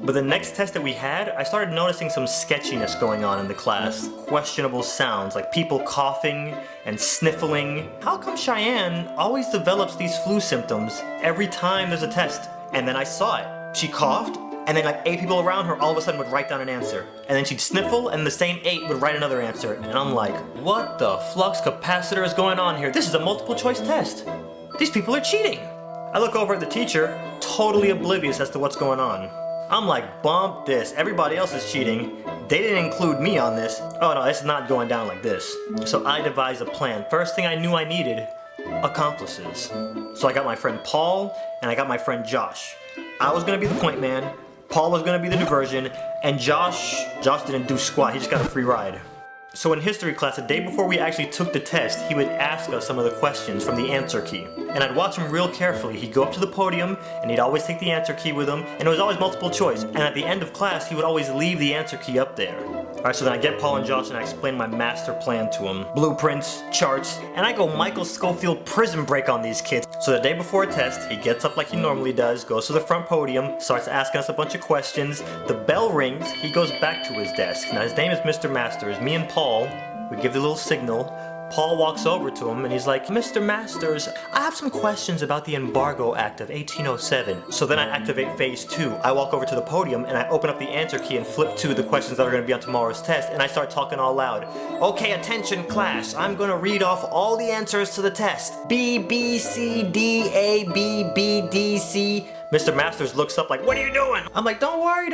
But the next test that we had, I started noticing some sketchiness going on in the class. Questionable sounds, like people coughing and sniffling. How come Cheyenne always develops these flu symptoms every time there's a test? And then I saw it. She coughed, and then like 8 people around her all of a sudden would write down an answer. And then she'd sniffle, and the same 8 would write another answer. And I'm like, what the flux capacitor is going on here? This is a multiple choice test. These people are cheating. I look over at the teacher, totally oblivious as to what's going on. I'm like, bump this. Everybody else is cheating. They didn't include me on this. Oh no, it's not going down like this. So I devised a plan. First thing I knew I needed, accomplices. So I got my friend Paul, and I got my friend Josh. I was gonna be the point man, Paul was gonna be the diversion, and Josh didn't do squat, he just got a free ride. So in history class, the day before we actually took the test, he would ask us some of the questions from the answer key. And I'd watch him real carefully. He'd go up to the podium, and he'd always take the answer key with him, and it was always multiple choice. And at the end of class, he would always leave the answer key up there. Alright, so then I get Paul and Josh and I explain my master plan to them. Blueprints, charts, and I go Michael Scofield prison break on these kids. So the day before a test, he gets up like he normally does, goes to the front podium, starts asking us a bunch of questions. The bell rings, he goes back to his desk. Now his name is Mr. Masters. Me and Paul, we give the little signal. Paul walks over to him and he's like, Mr. Masters, I have some questions about the Embargo Act of 1807. So then I activate phase 2. I walk over to the podium and I open up the answer key and flip to the questions that are going to be on tomorrow's test, and I start talking all loud. Okay, attention class, I'm going to read off all the answers to the test. B, B, C, D, A, B, B, D, C. Mr. Masters looks up like, what are you doing? I'm like, don't worry.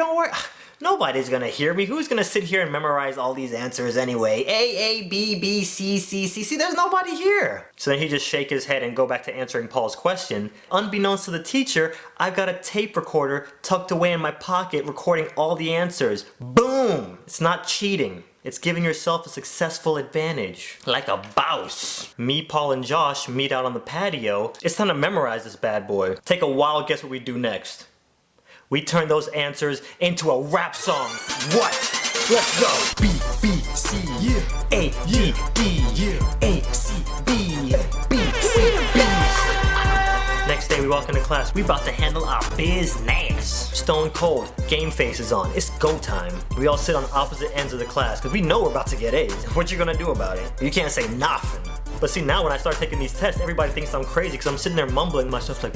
Nobody's gonna hear me. Who's gonna sit here and memorize all these answers anyway? A, B, B, C, C, C, C. There's nobody here. So then he just shake his head and go back to answering Paul's question. Unbeknownst to the teacher, I've got a tape recorder tucked away in my pocket recording all the answers. Boom! It's not cheating. It's giving yourself a successful advantage. Like a boss. Me, Paul, and Josh meet out on the patio. It's time to memorize this bad boy. Take a wild guess what we do next. We turn those answers into a rap song. What? Let's go. B, B, C, yeah. A, G, D, yeah. A, C, B, B, C, B. Next day we walk into class. We about to handle our business. Stone cold. Game face is on. It's go time. We all sit on opposite ends of the class because we know we're about to get A's. What you gonna do about it? You can't say nothing. But see, now when I start taking these tests, everybody thinks I'm crazy because I'm sitting there mumbling myself like,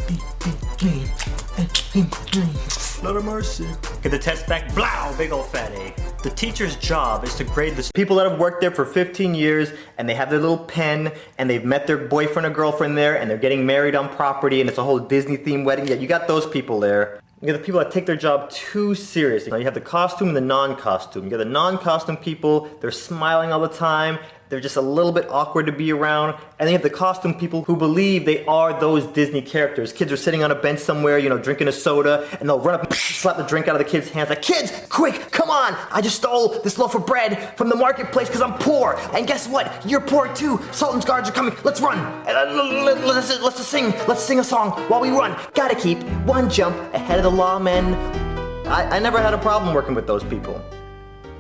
Lord of mercy. Get the test back, blow, big old fat A. The teacher's job is to grade the people that have worked there for 15 years and they have their little pen and they've met their boyfriend or girlfriend there and they're getting married on property and it's a whole Disney themed wedding. Yeah, you got those people there. You got the people that take their job too seriously. Now you have the costume and the non-costume. You got the non-costume people, they're smiling all the time. They're just a little bit awkward to be around. And then you have the costume people who believe they are those Disney characters. Kids are sitting on a bench somewhere, you know, drinking a soda, and they'll run up and slap the drink out of the kids' hands. Like, kids, quick, come on! I just stole this loaf of bread from the marketplace because I'm poor. And guess what? You're poor too. Sultan's guards are coming. Let's run. Let's sing. Let's sing a song while we run. Gotta keep one jump ahead of the lawmen. I never had a problem working with those people.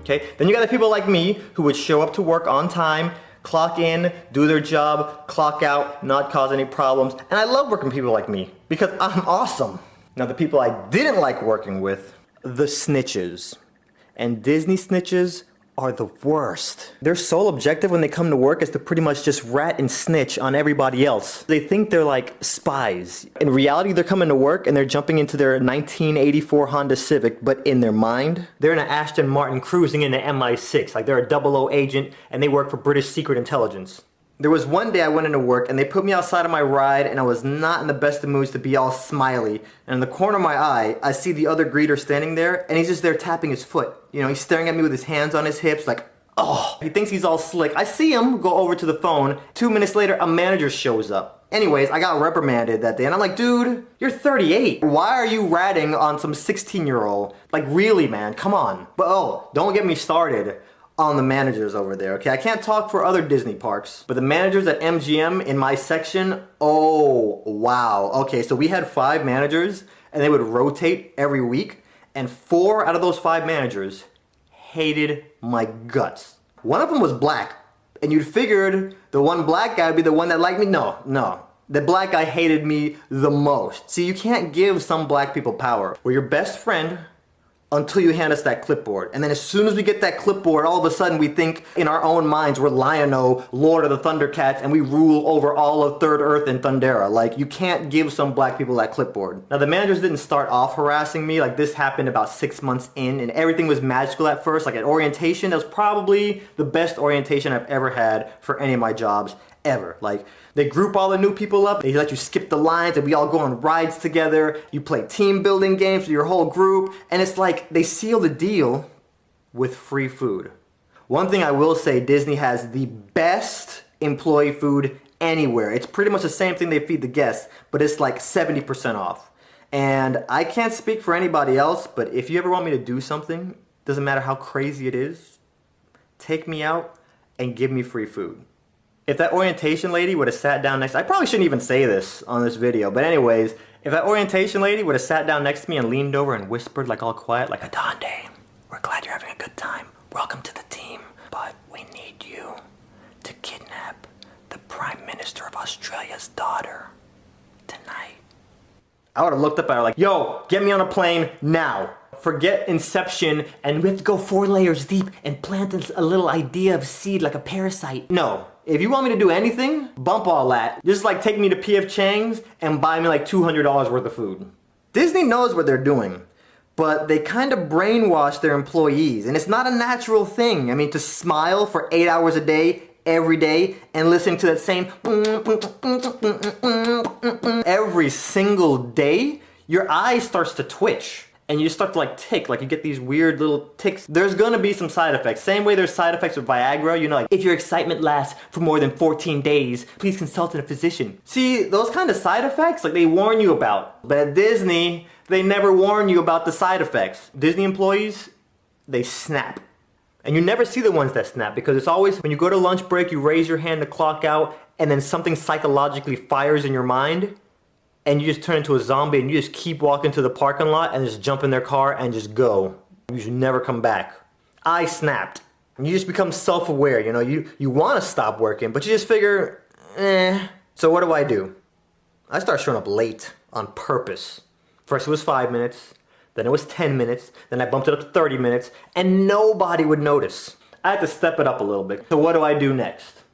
Okay? Then you got the people like me who would show up to work on time, clock in, do their job, clock out, not cause any problems. And I love working with people like me because I'm awesome. Now the people I didn't like working with, the snitches. And Disney snitches are the worst. Their sole objective when they come to work is to pretty much just rat and snitch on everybody else. They think they're like spies. In reality, they're coming to work and they're jumping into their 1984 Honda Civic, but in their mind, they're in an Aston Martin cruising in the MI6. Like they're a 00 agent and they work for British Secret Intelligence. There was one day I went into work and they put me outside of my ride and I was not in the best of moods to be all smiley. And in the corner of my eye, I see the other greeter standing there and he's just there tapping his foot. You know, he's staring at me with his hands on his hips like, oh, he thinks he's all slick. I see him go over to the phone. 2 minutes later, a manager shows up. Anyways, I got reprimanded that day and I'm like, dude, you're 38. Why are you ratting on some 16-year-old? Like really, man, come on. But oh, don't get me started on the managers over there, okay? I can't talk for other Disney parks, but the managers at MGM in my section, oh, wow. Okay, so we had 5 managers, and they would rotate every week, and 4 out of those 5 managers hated my guts. One of them was black, and you'd figured the one black guy would be the one that liked me. No. The black guy hated me the most. See, you can't give some black people power. We're your best friend until you hand us that clipboard. And then as soon as we get that clipboard, all of a sudden we think in our own minds we're Lion-O, Lord of the Thundercats, and we rule over all of Third Earth and Thundera. Like, you can't give some black people that clipboard. Now, the managers didn't start off harassing me. Like, this happened about 6 months in, and everything was magical at first. Like, at orientation, that was probably the best orientation I've ever had for any of my jobs ever. Like, they group all the new people up, they let you skip the lines, and we all go on rides together. You play team building games with your whole group, and it's like they seal the deal with free food. One thing I will say, Disney has the best employee food anywhere. It's pretty much the same thing they feed the guests, but it's like 70% off. And I can't speak for anybody else, but if you ever want me to do something, doesn't matter how crazy it is, take me out and give me free food. If that orientation lady would have sat down next, I probably shouldn't even say this on this video, but anyways, if that orientation lady would have sat down next to me and leaned over and whispered like all quiet, like, Adonde, we're glad you're having a good time. Welcome to the team, but we need you to kidnap the Prime Minister of Australia's daughter tonight. I would have looked up at her like, yo, get me on a plane now. Forget Inception and we have to go 4 layers deep and plant a little idea of seed like a parasite. No. If you want me to do anything, bump all that. Just like take me to P.F. Chang's and buy me like $200 worth of food. Disney knows what they're doing, but they kind of brainwash their employees, and it's not a natural thing. I mean, to smile for 8 hours a day, every day, and listen to that same every single day, your eye starts to twitch. And you start to like tick, like you get these weird little ticks. There's gonna be some side effects. Same way there's side effects with Viagra, you know, like if your excitement lasts for more than 14 days, please consult a physician. See, those kind of side effects, like they warn you about. But at Disney, they never warn you about the side effects. Disney employees, they snap. And you never see the ones that snap because it's always when you go to lunch break, you raise your hand to clock out, and then something psychologically fires in your mind. And you just turn into a zombie and you just keep walking to the parking lot and just jump in their car and just go. You should never come back. I snapped. And you just become self-aware, you know, you want to stop working, but you just figure, So what do? I start showing up late on purpose. First it was 5 minutes, then it was 10 minutes, then I bumped it up to 30 minutes, and nobody would notice. I had to step it up a little bit. So what do I do next?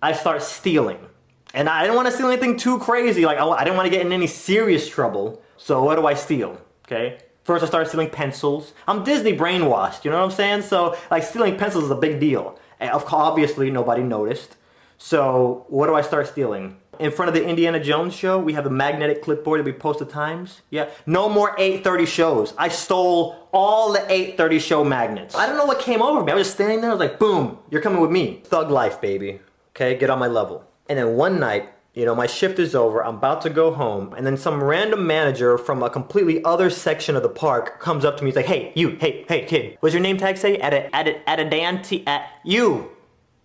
I start stealing. And I didn't want to steal anything too crazy. Like, I didn't want to get in any serious trouble. So what do I steal? Okay? First I started stealing pencils. I'm Disney brainwashed, you know what I'm saying? So, like, stealing pencils is a big deal. And obviously, nobody noticed. So, what do I start stealing? In front of the Indiana Jones show, we have a magnetic clipboard that we post at times. Yeah. No more 8:30 shows. I stole all the 8:30 show magnets. I don't know what came over me. I was just standing there. I was like, boom, you're coming with me. Thug life, baby. Okay? Get on my level. And then one night, you know, my shift is over, I'm about to go home, and then some random manager from a completely other section of the park comes up to me, he's like, hey, kid, what's your name tag say?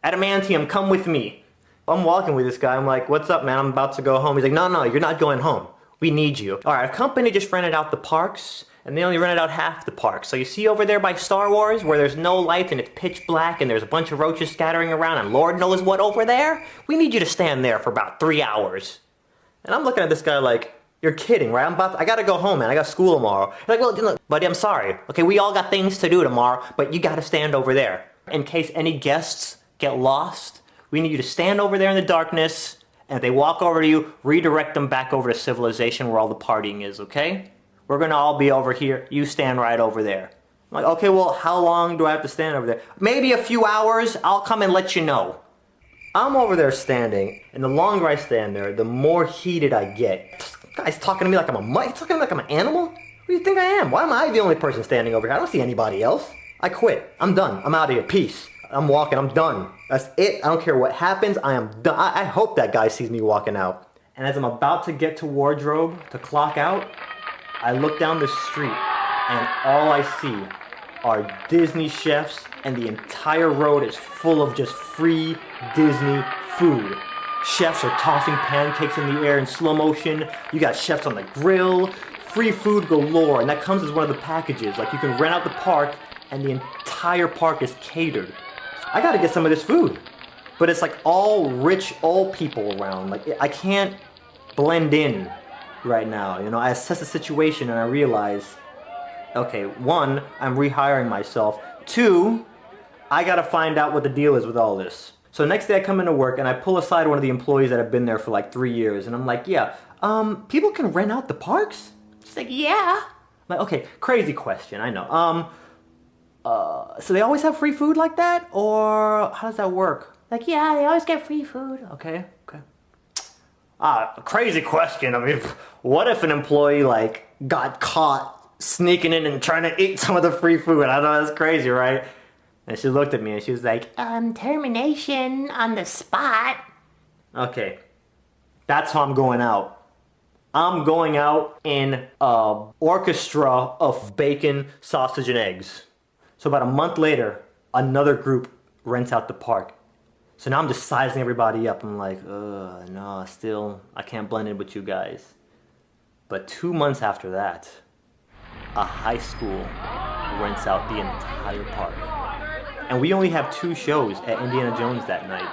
Adamantium, come with me. I'm walking with this guy, I'm like, what's up, man, I'm about to go home. He's like, no, you're not going home. We need you. All right, a company just rented out the parks, and they only rented out half the park. So you see over there by Star Wars, where there's no lights and it's pitch black and there's a bunch of roaches scattering around and Lord knows what over there? We need you to stand there for about 3 hours. And I'm looking at this guy like, you're kidding, right? I gotta go home, man. I got school tomorrow. He's like, well, look, buddy, I'm sorry. Okay, we all got things to do tomorrow, but you gotta stand over there. In case any guests get lost, we need you to stand over there in the darkness, and if they walk over to you, redirect them back over to civilization where all the partying is, okay? We're gonna all be over here. You stand right over there. I'm like, okay, well, how long do I have to stand over there? Maybe a few hours. I'll come and let you know. I'm over there standing, and the longer I stand there, the more heated I get. This guy's talking to me like I'm talking to me like I'm an animal? Who do you think I am? Why am I the only person standing over here? I don't see anybody else. I quit. I'm done. I'm out of here. Peace. I'm walking. I'm done. That's it. I don't care what happens. I am done. I hope that guy sees me walking out. And as I'm about to get to wardrobe to clock out, I look down the street, and all I see are Disney chefs, and the entire road is full of just free Disney food. Chefs are tossing pancakes in the air in slow motion. You got chefs on the grill. Free food galore, and that comes as one of the packages. Like, you can rent out the park, and the entire park is catered. I gotta get some of this food. But it's like all rich old people around. Like, I can't blend in right now. You know, I assess the situation and I realize, okay, 1, I'm rehiring myself. 2, I gotta find out what the deal is with all this. So next day I come into work and I pull aside one of the employees that have been there for like 3 years, and I'm like, yeah, people can rent out the parks? She's like, yeah. I'm like, okay, crazy question, I know. So they always have free food like that? Or how does that work? Like, yeah, they always get free food. Okay. Crazy question. I mean, what if an employee, like, got caught sneaking in and trying to eat some of the free food? I know that's crazy, right? And she looked at me and she was like, termination on the spot. Okay. That's how I'm going out. I'm going out in an orchestra of bacon, sausage, and eggs. So about a month later, another group rents out the park. So now I'm just sizing everybody up. I'm like, no, still, I can't blend in with you guys. But 2 months after that, a high school rents out the entire park. And we only have 2 shows at Indiana Jones that night.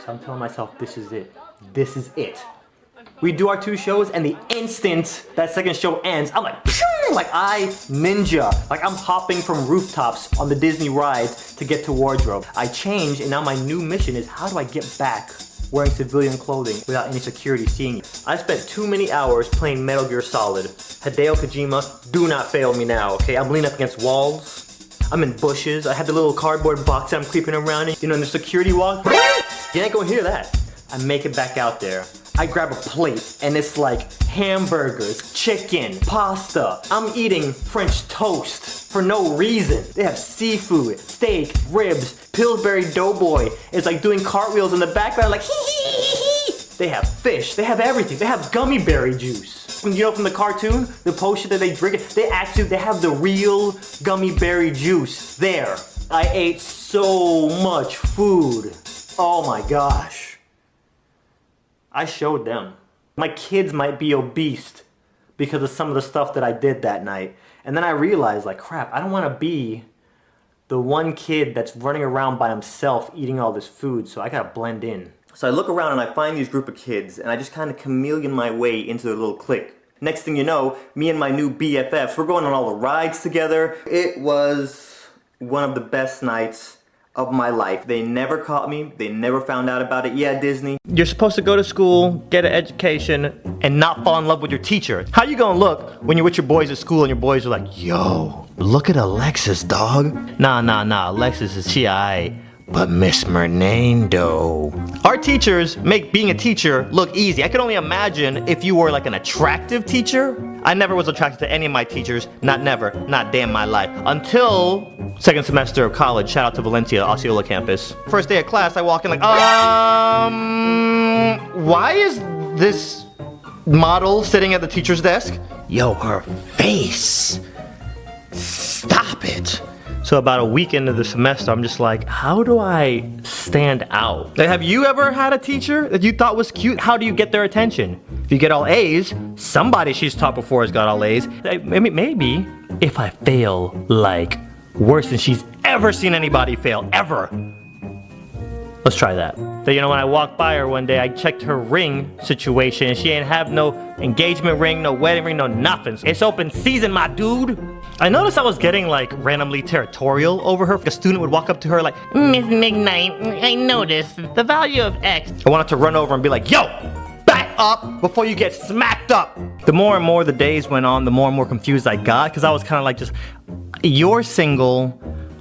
So I'm telling myself, this is it. This is it. We do our 2 shows, and the instant that second show ends, I'm like, phew! Like I ninja. Like I'm hopping from rooftops on the Disney rides to get to wardrobe. I change, and now my new mission is, how do I get back wearing civilian clothing without any security seeing you? I spent too many hours playing Metal Gear Solid. Hideo Kojima, do not fail me now, okay? I'm leaning up against walls. I'm in bushes. I have the little cardboard box that I'm creeping around in. You know, in the security walk. You ain't gonna hear that. I make it back out there. I grab a plate and it's like hamburgers, chicken, pasta. I'm eating French toast for no reason. They have seafood, steak, ribs, Pillsbury Doughboy is like doing cartwheels in the background like hee hee hee hee. They have fish, they have everything. They have gummy berry juice. You know, from the cartoon, the potion that they drink, they have the real gummy berry juice there. I ate so much food. Oh my gosh. I showed them. My kids might be obese because of some of the stuff that I did that night. And then I realized, like, crap, I don't want to be the one kid that's running around by himself eating all this food, so I gotta blend in. So I look around and I find these group of kids, and I just kind of chameleon my way into their little clique. Next thing you know, me and my new BFFs, we're going on all the rides together. It was one of the best nights of my life. They never caught me. They never found out about it. Yeah, Disney. You're supposed to go to school, get an education, and not fall in love with your teacher. How you gonna look when you're with your boys at school and your boys are like, yo, look at Alexis, dog. Nah, Alexis is she aight. But Miss Mernando. Our teachers make being a teacher look easy. I can only imagine if you were like an attractive teacher. I never was attracted to any of my teachers. Not never. Not damn my life. Until second semester of college. Shout out to Valencia, Osceola campus. First day of class, I walk in like, why is this model sitting at the teacher's desk? Yo, her face. Stop it. So about a week into the semester, I'm just like, how do I stand out? Like, have you ever had a teacher that you thought was cute? How do you get their attention? If you get all A's, somebody she's taught before has got all A's. Maybe if I fail, like, worse than she's ever seen anybody fail, ever. Let's try that. Then, you know, when I walked by her one day, I checked her ring situation, and she ain't have no engagement ring, no wedding ring, no nothing. It's open season, my dude. I noticed I was getting, like, randomly territorial over her. A student would walk up to her like, Miss McKnight, I noticed the value of X. I wanted to run over and be like, yo, back up before you get smacked up. The more and more the days went on, the more and more confused I got, because I was kind of like, just, you're single,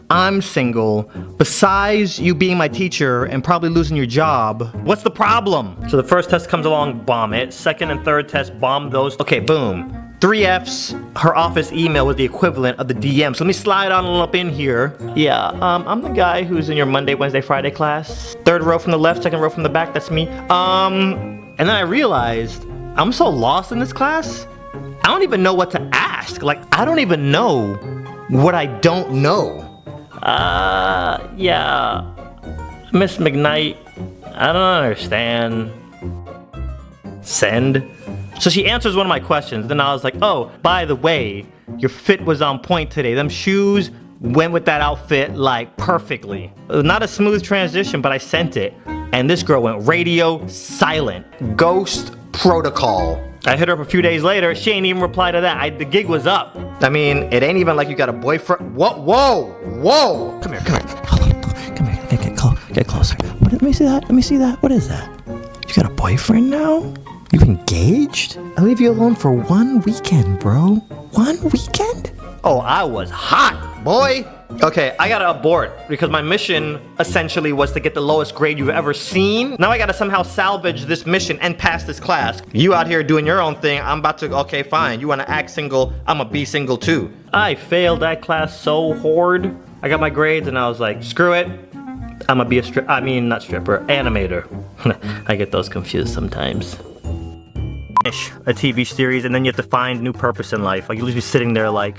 I'm single. Besides you being my teacher and probably losing your job, what's the problem? So the first test comes along, bomb it. Second and third test, bomb those. Okay, boom. 3 Fs. Her office email was the equivalent of the DM. So let me slide on up in here. Yeah, I'm the guy who's in your Monday, Wednesday, Friday class. 3rd row from the left, 2nd row from the back, that's me. And then I realized I'm so lost in this class, I don't even know what to ask. Like, I don't even know what I don't know. Yeah, Miss McKnight, I don't understand. Send. So she answers one of my questions, then I was like, oh, by the way, your fit was on point today. Them shoes went with that outfit, like, perfectly. Not a smooth transition, but I sent it. And this girl went radio silent. Ghost protocol. I hit her up a few days later, she ain't even replied to that. The gig was up. I mean, it ain't even like you got a boyfriend. Whoa. Come here. Come here, get closer. Let me see that. What is that? You got a boyfriend now? You engaged? I'll leave you alone for 1 weekend, bro. 1 weekend? Oh, I was hot, boy. Okay, I gotta abort because my mission essentially was to get the lowest grade you've ever seen. Now I gotta somehow salvage this mission and pass this class. You out here doing your own thing, I'm about to, okay, fine. You wanna act single, I'ma be single too. I failed that class so hard. I got my grades and I was like, screw it. I'ma be not stripper, animator. I get those confused sometimes. A TV series and then you have to find new purpose in life. Like you'll just be sitting there like,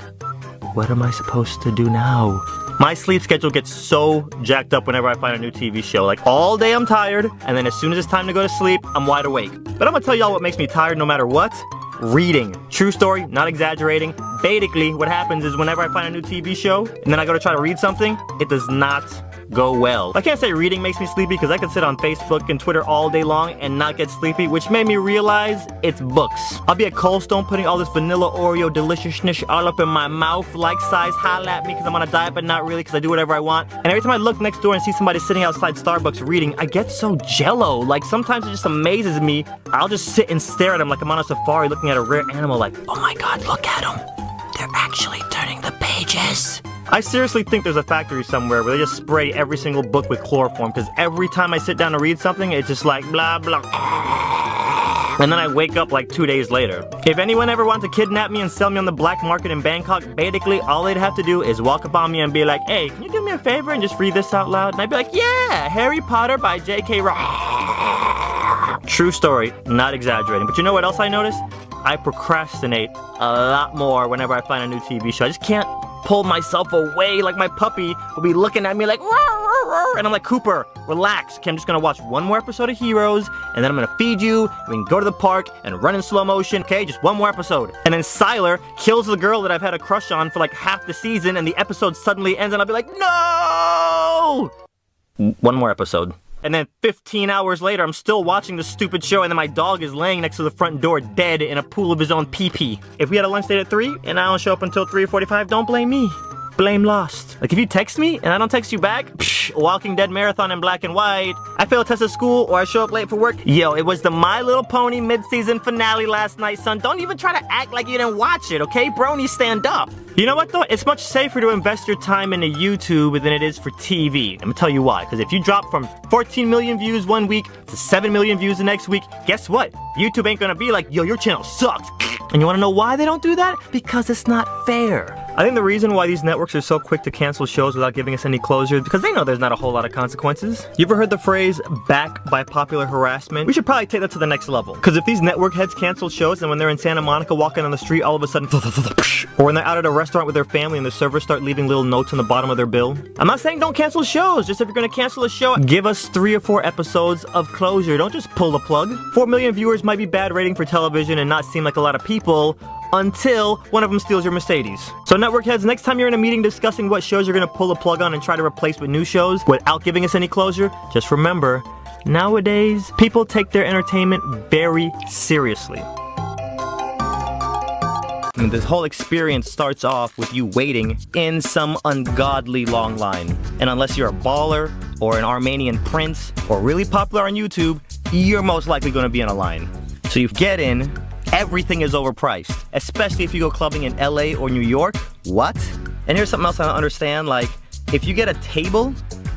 what am I supposed to do now? My sleep schedule gets so jacked up whenever I find a new TV show. Like all day I'm tired, and then as soon as it's time to go to sleep, I'm wide awake. But I'm gonna tell y'all what makes me tired no matter what. Reading. True story, not exaggerating. Basically, what happens is whenever I find a new TV show, and then I go to try to read something, it does not go well. I can't say reading makes me sleepy because I can sit on Facebook and Twitter all day long and not get sleepy, which made me realize it's books. I'll be at Cold Stone putting all this vanilla Oreo deliciousness all up in my mouth, like size, holla at me because I'm on a diet, but not really because I do whatever I want. And every time I look next door and see somebody sitting outside Starbucks reading, I get so jello. Like sometimes it just amazes me. I'll just sit and stare at them like I'm on a safari looking at a rare animal like, oh my god, look at them. They're actually turning the pages. I seriously think there's a factory somewhere where they just spray every single book with chloroform because every time I sit down to read something, it's just like blah blah. And then I wake up like 2 days later. If anyone ever wanted to kidnap me and sell me on the black market in Bangkok, basically all they'd have to do is walk up on me and be like, hey, can you do me a favor and just read this out loud? And I'd be like, yeah, Harry Potter by J.K. Rowling. True story, not exaggerating. But you know what else I noticed? I procrastinate a lot more whenever I find a new TV show. I just can't pull myself away. Like my puppy will be looking at me like, and I'm like, Cooper, relax. Okay, I'm just gonna watch one more episode of Heroes, and then I'm gonna feed you, and we can go to the park and run in slow motion, okay? Just one more episode. And then Siler kills the girl that I've had a crush on for like half the season, and the episode suddenly ends, and I'll be like, no! One more episode. And then 15 hours later, I'm still watching the stupid show, and then my dog is laying next to the front door dead in a pool of his own pee-pee. If we had a lunch date at 3, and I don't show up until 3:45, don't blame me. Blame Lost. Like if you text me, and I don't text you back, Walking Dead marathon in black and white. I fail a test at school, or I show up late for work. Yo, it was the My Little Pony mid-season finale last night, son. Don't even try to act like you didn't watch it, okay? Brony, stand up. You know what though? It's much safer to invest your time into YouTube than it is for TV. I'm gonna tell you why. Because if you drop from 14 million views one week to 7 million views the next week, guess what? YouTube ain't gonna be like, yo, your channel sucks. And you wanna know why they don't do that? Because it's not fair. I think the reason why these networks are so quick to cancel shows without giving us any closure is because they know there's not a whole lot of consequences. You ever heard the phrase, back by popular harassment? We should probably take that to the next level. Because if these network heads cancel shows and when they're in Santa Monica walking on the street, all of a sudden, or when they're out at a restaurant with their family and the servers start leaving little notes on the bottom of their bill. I'm not saying don't cancel shows, just if you're gonna cancel a show, give us 3 or 4 episodes of closure. Don't just pull the plug. 4 million viewers might be bad rating for television and not seem like a lot of people, until one of them steals your Mercedes. So network heads, next time you're in a meeting discussing what shows you're gonna pull the plug on and try to replace with new shows without giving us any closure, just remember, nowadays, people take their entertainment very seriously. And this whole experience starts off with you waiting in some ungodly long line. And unless you're a baller or an Armenian prince or really popular on YouTube, you're most likely gonna be in a line. So you get in, everything is overpriced, especially if you go clubbing in LA or New York. What? And here's something else I don't understand, like, if you get a table,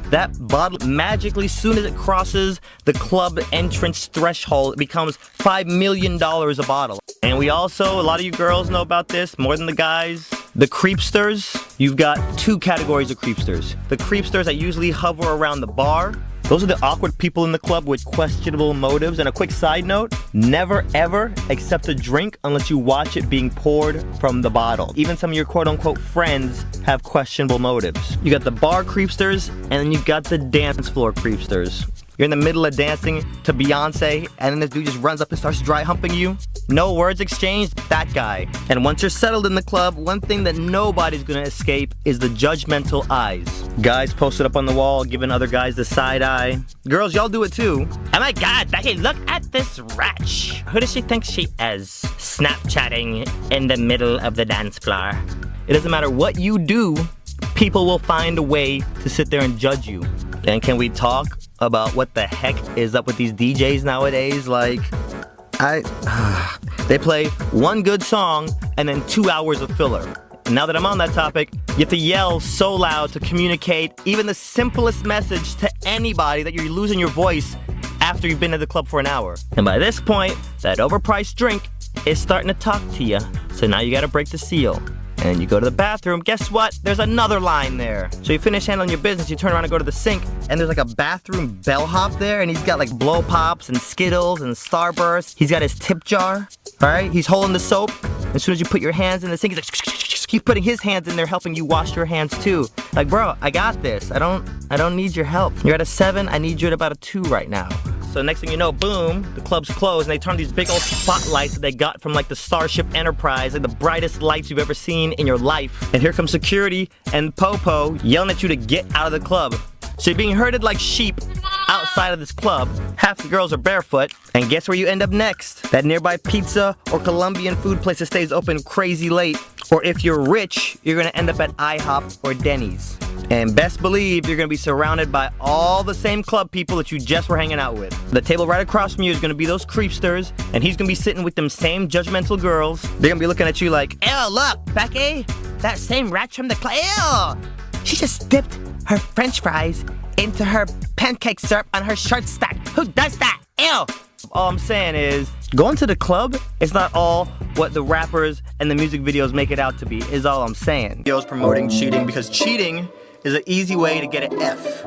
that bottle magically, soon as it crosses the club entrance threshold, it becomes $5 million a bottle. And we also, a lot of you girls know about this more than the guys, the creepsters. You've got two categories of creepsters. The creepsters that usually hover around the bar. Those are the awkward people in the club with questionable motives. And a quick side note, never ever accept a drink unless you watch it being poured from the bottle. Even some of your quote-unquote friends have questionable motives. You got the bar creepsters, and then you got the dance floor creepsters. You're in the middle of dancing to Beyonce, and then this dude just runs up and starts dry humping you. No words exchanged, that guy. And once you're settled in the club, one thing that nobody's gonna escape is the judgmental eyes. Guys posted up on the wall, giving other guys the side eye. Girls, y'all do it too. Oh my god, Becky, look at this wretch. Who does she think she is? Snapchatting in the middle of the dance floor. It doesn't matter what you do, people will find a way to sit there and judge you. And can we talk about what the heck is up with these DJs nowadays? Like, they play one good song and then 2 hours of filler. And now that I'm on that topic, you have to yell so loud to communicate even the simplest message to anybody that you're losing your voice after you've been at the club for an hour. And by this point, that overpriced drink is starting to talk to you. So now you gotta break the seal. And you go to the bathroom, guess what? There's another line there. So you finish handling your business, you turn around and go to the sink, and there's like a bathroom bellhop there, and he's got like blow pops and Skittles and Starburst. He's got his tip jar, all right? He's holding the soap. As soon as you put your hands in the sink, he's like, keep putting his hands in there, helping you wash your hands too. Like, bro, I got this. I don't need your help. You're at a 7, I need you at about a 2 right now. So next thing you know, boom, the club's closed, and they turn these big old spotlights that they got from like the Starship Enterprise, like the brightest lights you've ever seen in your life. And here comes security and Popo yelling at you to get out of the club. So you're being herded like sheep outside of this club. Half the girls are barefoot, and guess where you end up next? That nearby pizza or Colombian food place that stays open crazy late. Or if you're rich, you're gonna end up at IHOP or Denny's. And best believe you're gonna be surrounded by all the same club people that you just were hanging out with. The table right across from you is gonna be those creepsters, and he's gonna be sitting with them same judgmental girls. They're gonna be looking at you like, ew, look, Becky, that same rat from the club, ew! She just dipped her french fries into her pancake syrup on her shirt stack. Who does that? Ew! All I'm saying is, going to the club is not all what the rappers and the music videos make it out to be, is all I'm saying. Videos promoting cheating because cheating is an easy way to get an F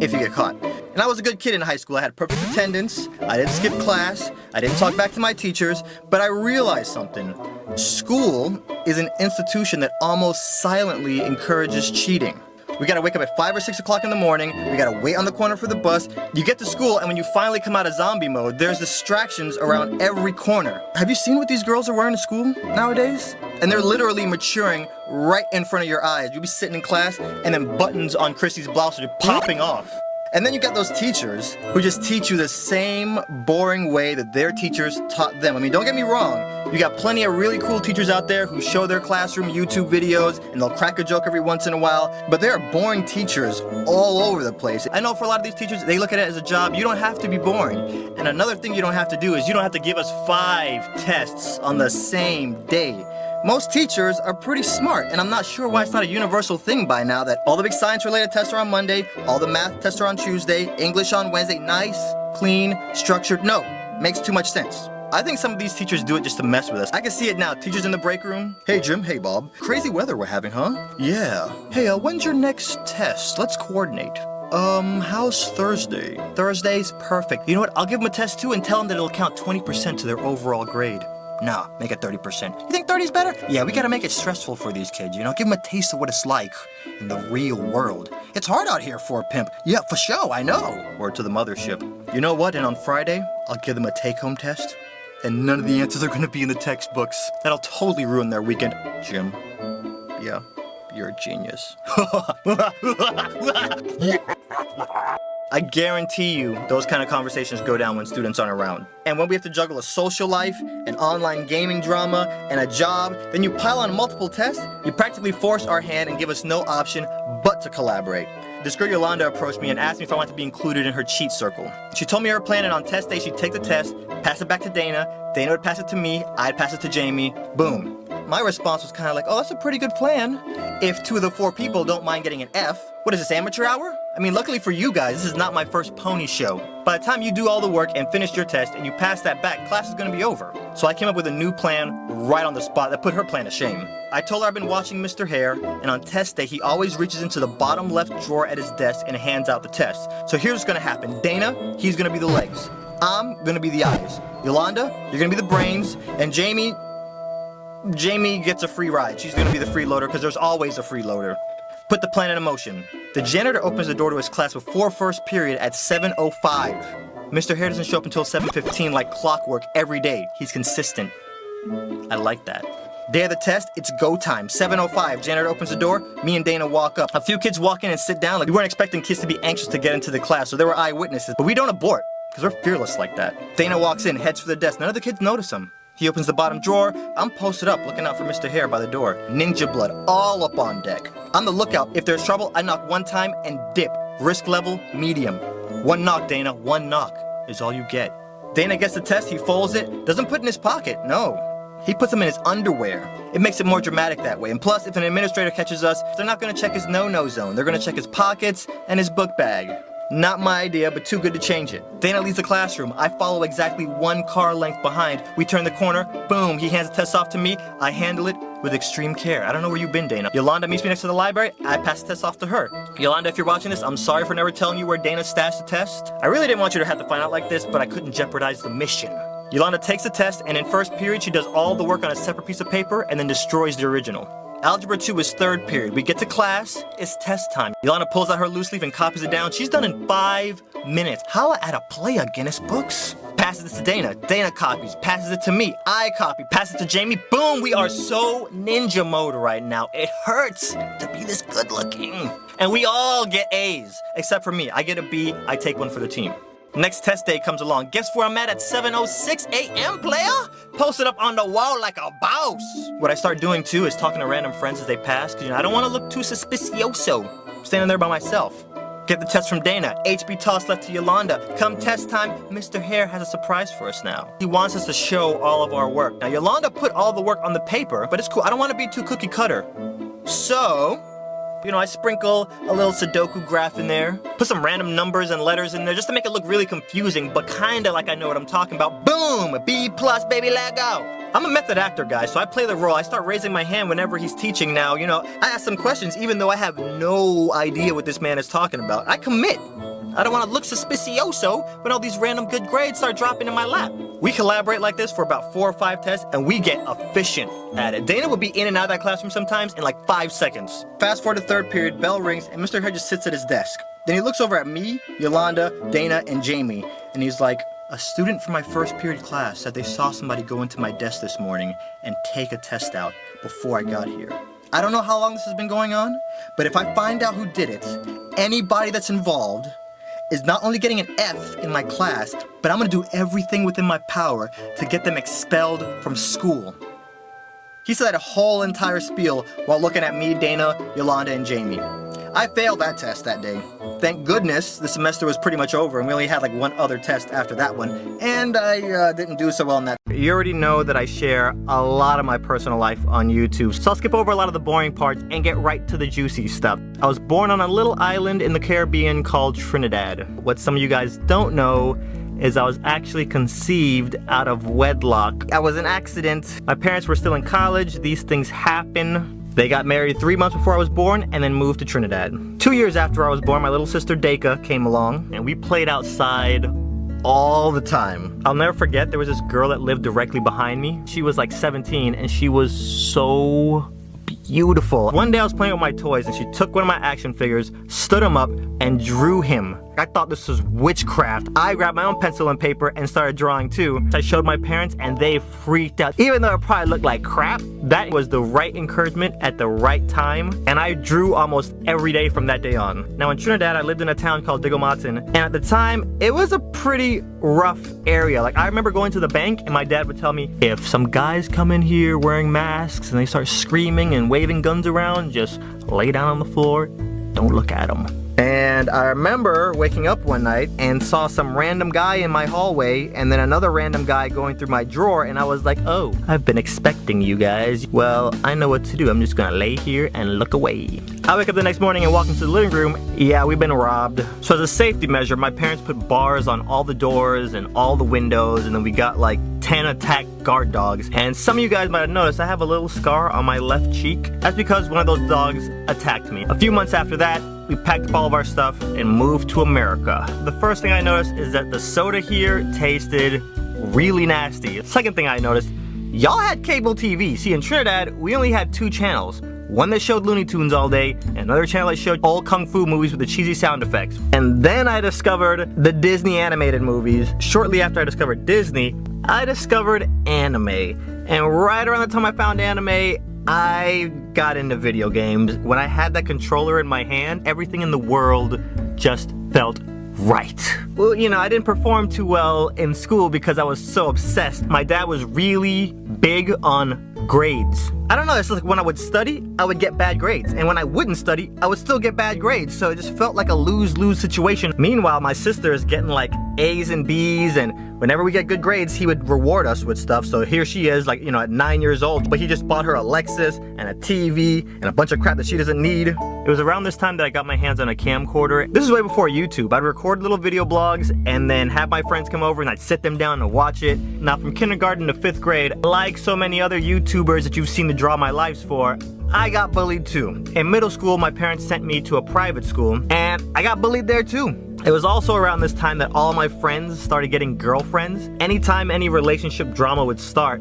if you get caught. And I was a good kid in high school. I had perfect attendance, I didn't skip class, I didn't talk back to my teachers, but I realized something. School is an institution that almost silently encourages cheating. We gotta wake up at 5 or 6 o'clock in the morning, we gotta wait on the corner for the bus, you get to school, and when you finally come out of zombie mode, there's distractions around every corner. Have you seen what these girls are wearing to school nowadays? And they're literally maturing right in front of your eyes. You'll be sitting in class, and then buttons on Chrissy's blouse are just popping off. And then you got those teachers who just teach you the same boring way that their teachers taught them. I mean, don't get me wrong, you got plenty of really cool teachers out there who show their classroom YouTube videos and they'll crack a joke every once in a while, but there are boring teachers all over the place. I know for a lot of these teachers, they look at it as a job. You don't have to be boring. And another thing you don't have to do is you don't have to give us 5 tests on the same day. Most teachers are pretty smart, and I'm not sure why it's not a universal thing by now that all the big science-related tests are on Monday, all the math tests are on Tuesday, English on Wednesday. Nice, clean, structured. No, makes too much sense. I think some of these teachers do it just to mess with us. I can see it now. Teachers in the break room. Hey, Jim. Hey, Bob. Crazy weather we're having, huh? Yeah. Hey, when's your next test? Let's coordinate. How's Thursday? Thursday's perfect. You know what? I'll give them a test too and tell them that it'll count 20% to their overall grade. Nah, make it 30%. You think 30's better? Yeah, we gotta make it stressful for these kids, you know? Give them a taste of what it's like in the real world. It's hard out here for a pimp. Yeah, for sure, I know. Word to the mothership. You know what? And on Friday, I'll give them a take-home test. and none of the answers are gonna be in the textbooks. That'll totally ruin their weekend. Jim, yeah, you're a genius. I guarantee you those kind of conversations go down when students aren't around. And when we have to juggle a social life, an online gaming drama, and a job, then you pile on multiple tests, you practically force our hand and give us no option but to collaborate. This girl Yolanda approached me and asked me if I wanted to be included in her cheat circle. She told me her plan, and on test day she'd take the test, pass it back to Dana, Dana would pass it to me, I'd pass it to Jamie, boom. My response was kind of like, oh, that's a pretty good plan. If 2 of the 4 people don't mind getting an F. What is this, amateur hour? I mean, luckily for you guys, this is not my first pony show. By the time you do all the work and finish your test and you pass that back, class is gonna be over. So I came up with a new plan right on the spot that put her plan to shame. I told her I've been watching Mr. Hare, and on test day, he always reaches into the bottom left drawer at his desk and hands out the test. So here's what's gonna happen. Dana, he's gonna be the legs. I'm gonna be the eyes. Yolanda, you're gonna be the brains, and Jamie gets a free ride. She's gonna be the freeloader because there's always a freeloader. Put the plan in motion. The janitor opens the door to his class before first period at 7:05. Mr. Hare doesn't show up until 7:15 like clockwork every day. He's consistent. I like that. Day of the test, it's go time. 7:05, janitor opens the door, me and Dana walk up. A few kids walk in and sit down like we weren't expecting kids to be anxious to get into the class, so they were eyewitnesses. But we don't abort, because we're fearless like that. Dana walks in, heads for the desk. None of the kids notice him. He opens the bottom drawer. I'm posted up, looking out for Mr. Hare by the door. Ninja blood all up on deck. On the lookout. If there's trouble, I knock 1 time and dip. Risk level, medium. 1 knock, Dana. 1 knock is all you get. Dana gets the test, he folds it, doesn't put it in his pocket, no. He puts them in his underwear. It makes it more dramatic that way. And plus, if an administrator catches us, they're not gonna check his no-no zone. They're gonna check his pockets and his book bag. Not my idea, but too good to change it. Dana leaves the classroom. I follow exactly 1 car length behind. We turn the corner, boom, he hands the test off to me. I handle it with extreme care. I don't know where you've been, Dana. Yolanda meets me next to the library. I pass the test off to her. Yolanda, if you're watching this, I'm sorry for never telling you where Dana stashed the test. I really didn't want you to have to find out like this, but I couldn't jeopardize the mission. Yolanda takes the test, and in first period, she does all the work on a separate piece of paper and then destroys the original. Algebra 2 is third period. We get to class, it's test time. Yolanda pulls out her loose leaf and copies it down. She's done in 5 minutes. Holla at a player, Guinness Books. Passes it to Dana. Dana copies. Passes it to me. I copy. Passes it to Jamie. Boom! We are so ninja mode right now. It hurts to be this good looking. And we all get A's, except for me. I get a B. I take 1 for the team. Next test day comes along. Guess where I'm at 7:06 a.m., player? Posted up on the wall like a boss. What I start doing, too, is talking to random friends as they pass, because, I don't want to look too suspicioso. Standing there by myself. Get the test from Dana. HB toss left to Yolanda. Come test time, Mr. Hare has a surprise for us now. He wants us to show all of our work. Now, Yolanda put all the work on the paper, but it's cool. I don't want to be too cookie cutter. So, I sprinkle a little Sudoku graph in there, put some random numbers and letters in there just to make it look really confusing, but kinda like I know what I'm talking about. Boom! B+, baby, let go! I'm a method actor, guys, so I play the role. I start raising my hand whenever he's teaching now. I ask some questions even though I have no idea what this man is talking about. I commit. I don't want to look suspicioso when all these random good grades start dropping in my lap. We collaborate like this for about 4 or 5 tests, and we get efficient at it. Dana would be in and out of that classroom sometimes in like 5 seconds. Fast forward to third period, bell rings, and Mr. Hare just sits at his desk. Then he looks over at me, Yolanda, Dana, and Jamie, and he's like, a student from my first period class said they saw somebody go into my desk this morning and take a test out before I got here. I don't know how long this has been going on, but if I find out who did it, anybody that's involved is not only getting an F in my class, but I'm gonna do everything within my power to get them expelled from school. He said a whole entire spiel while looking at me, Dana, Yolanda, and Jamie. I failed that test that day. Thank goodness the semester was pretty much over and we only had like 1 other test after that one, and I didn't do so well in that. You already know that I share a lot of my personal life on YouTube, so I'll skip over a lot of the boring parts and get right to the juicy stuff. I was born on a little island in the Caribbean called Trinidad. What some of you guys don't know is I was actually conceived out of wedlock. I was an accident. My parents were still in college. These things happen. They got married 3 months before I was born and then moved to Trinidad. 2 years after I was born, my little sister Daka came along and we played outside all the time. I'll never forget, there was this girl that lived directly behind me. She was like 17 and she was so beautiful. One day I was playing with my toys and she took one of my action figures, stood him up, and drew him I thought this was witchcraft. I grabbed my own pencil and paper and started drawing too. I showed my parents and they freaked out. Even though it probably looked like crap, that was the right encouragement at the right time. And I drew almost every day from that day on. Now in Trinidad, I lived in a town called Digomatin. And at the time, it was a pretty rough area. Like I remember going to the bank and my dad would tell me, if some guys come in here wearing masks and they start screaming and waving guns around, just lay down on the floor, don't look at them. And I remember waking up one night and saw some random guy in my hallway and then another random guy going through my drawer, and I was like, oh, I've been expecting you guys. Well, I know what to do. I'm just gonna lay here and look away. I wake up the next morning and walk into the living room. Yeah, we've been robbed. So as a safety measure, my parents put bars on all the doors and all the windows, and then we got like 10 attack guard dogs. And some of you guys might have noticed I have a little scar on my left cheek. That's because one of those dogs attacked me. A few months after that, we packed up all of our stuff and moved to America. The first thing I noticed is that the soda here tasted really nasty. Second thing I noticed, y'all had cable TV. See, in Trinidad, we only had 2 channels. One that showed Looney Tunes all day, and another channel that showed old kung fu movies with the cheesy sound effects. And then I discovered the Disney animated movies. Shortly after I discovered Disney, I discovered anime. And right around the time I found anime, I got into video games. When I had that controller in my hand, everything in the world just felt right. Well, you know, I didn't perform too well in school because I was so obsessed. My dad was really big on grades. I don't know, it's like when I would study, I would get bad grades. And when I wouldn't study, I would still get bad grades. So it just felt like a lose-lose situation. Meanwhile, my sister is getting like A's and B's, and whenever we get good grades, he would reward us with stuff. So here she is, like, you know, at 9 years old, but he just bought her a Lexus and a TV and a bunch of crap that she doesn't need. It was around this time that I got my hands on a camcorder. This is way before YouTube. I'd record little video blogs and then have my friends come over and I'd sit them down and watch it. Now from kindergarten to 5th grade, like so many other YouTubers that you've seen me draw my lives for, I got bullied too. In middle school, my parents sent me to a private school and I got bullied there too. It was also around this time that all my friends started getting girlfriends. Anytime any relationship drama would start,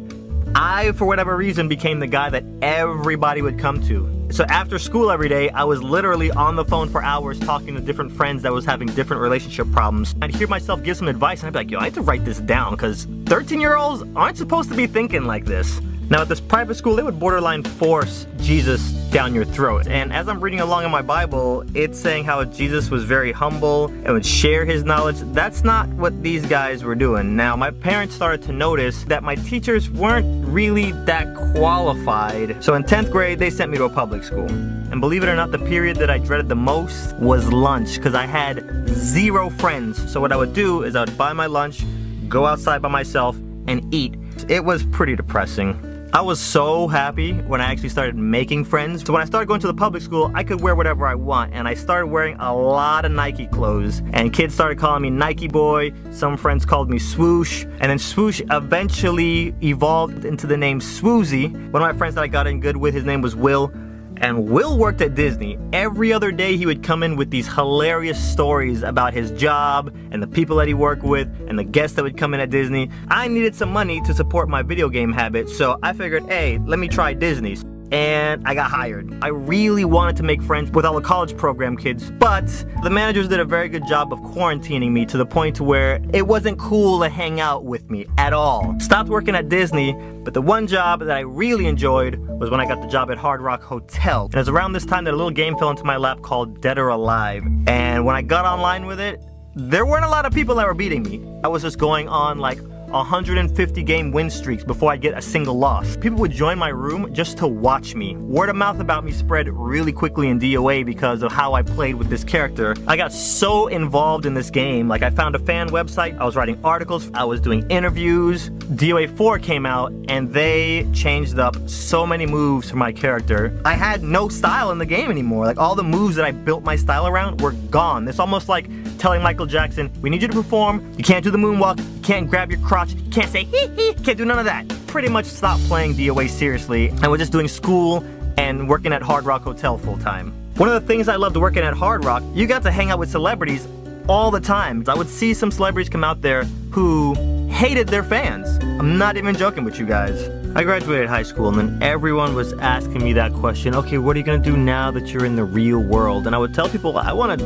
I, for whatever reason, became the guy that everybody would come to. So after school every day, I was literally on the phone for hours talking to different friends that was having different relationship problems. I'd hear myself give some advice and I'd be like, yo, I have to write this down because 13-year-olds aren't supposed to be thinking like this. Now at this private school, they would borderline force Jesus down your throat. And as I'm reading along in my Bible, it's saying how Jesus was very humble and would share his knowledge. That's not what these guys were doing. Now my parents started to notice that my teachers weren't really that qualified. So in 10th grade, they sent me to a public school. And believe it or not, the period that I dreaded the most was lunch because I had 0 friends. So what I would do is I would buy my lunch, go outside by myself, and eat. It was pretty depressing. I was so happy when I actually started making friends. So when I started going to the public school, I could wear whatever I want, and I started wearing a lot of Nike clothes. And kids started calling me Nike Boy, some friends called me Swoosh, and then Swoosh eventually evolved into the name Swoozie. One of my friends that I got in good with, his name was Will. And Will worked at Disney. Every other day he would come in with these hilarious stories about his job and the people that he worked with and the guests that would come in at Disney. I needed some money to support my video game habit, so I figured, hey, let me try Disney's. And I got hired. I really wanted to make friends with all the college program kids, but the managers did a very good job of quarantining me to the point to where it wasn't cool to hang out with me at all. Stopped working at Disney, but the one job that I really enjoyed was when I got the job at Hard Rock Hotel. And it was around this time that a little game fell into my lap called Dead or Alive. And when I got online with it, there weren't a lot of people that were beating me. I was just going on like 150 game win streaks before I get a single loss. People would join my room just to watch me. Word of mouth about me spread really quickly in DOA because of how I played with this character. I got so involved in this game, like I found a fan website, I was writing articles, I was doing interviews. DOA 4 came out and they changed up so many moves for my character. I had no style in the game anymore. Like all the moves that I built my style around were gone. It's almost like telling Michael Jackson, we need you to perform, you can't do the moonwalk, you can't grab your crotch, you can't say hee hee, can't do none of that. Pretty much stopped playing DOA seriously and was just doing school and working at Hard Rock Hotel full time. One of the things I loved working at Hard Rock, you got to hang out with celebrities all the time. I would see some celebrities come out there who hated their fans. I'm not even joking with you guys. I graduated high school, and then everyone was asking me that question. Okay, what are you gonna do now that you're in the real world? And I would tell people, I wanna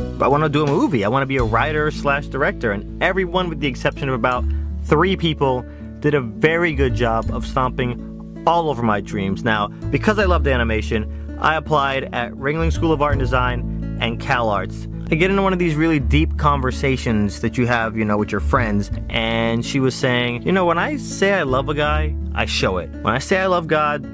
do a movie. I wanna be a writer/director. And everyone, with the exception of about 3 people, did a very good job of stomping all over my dreams. Now, because I loved animation, I applied at Ringling School of Art and Design and CalArts. I get into one of these really deep conversations that you have, with your friends, and she was saying, when I say I love a guy, I show it. When I say I love God,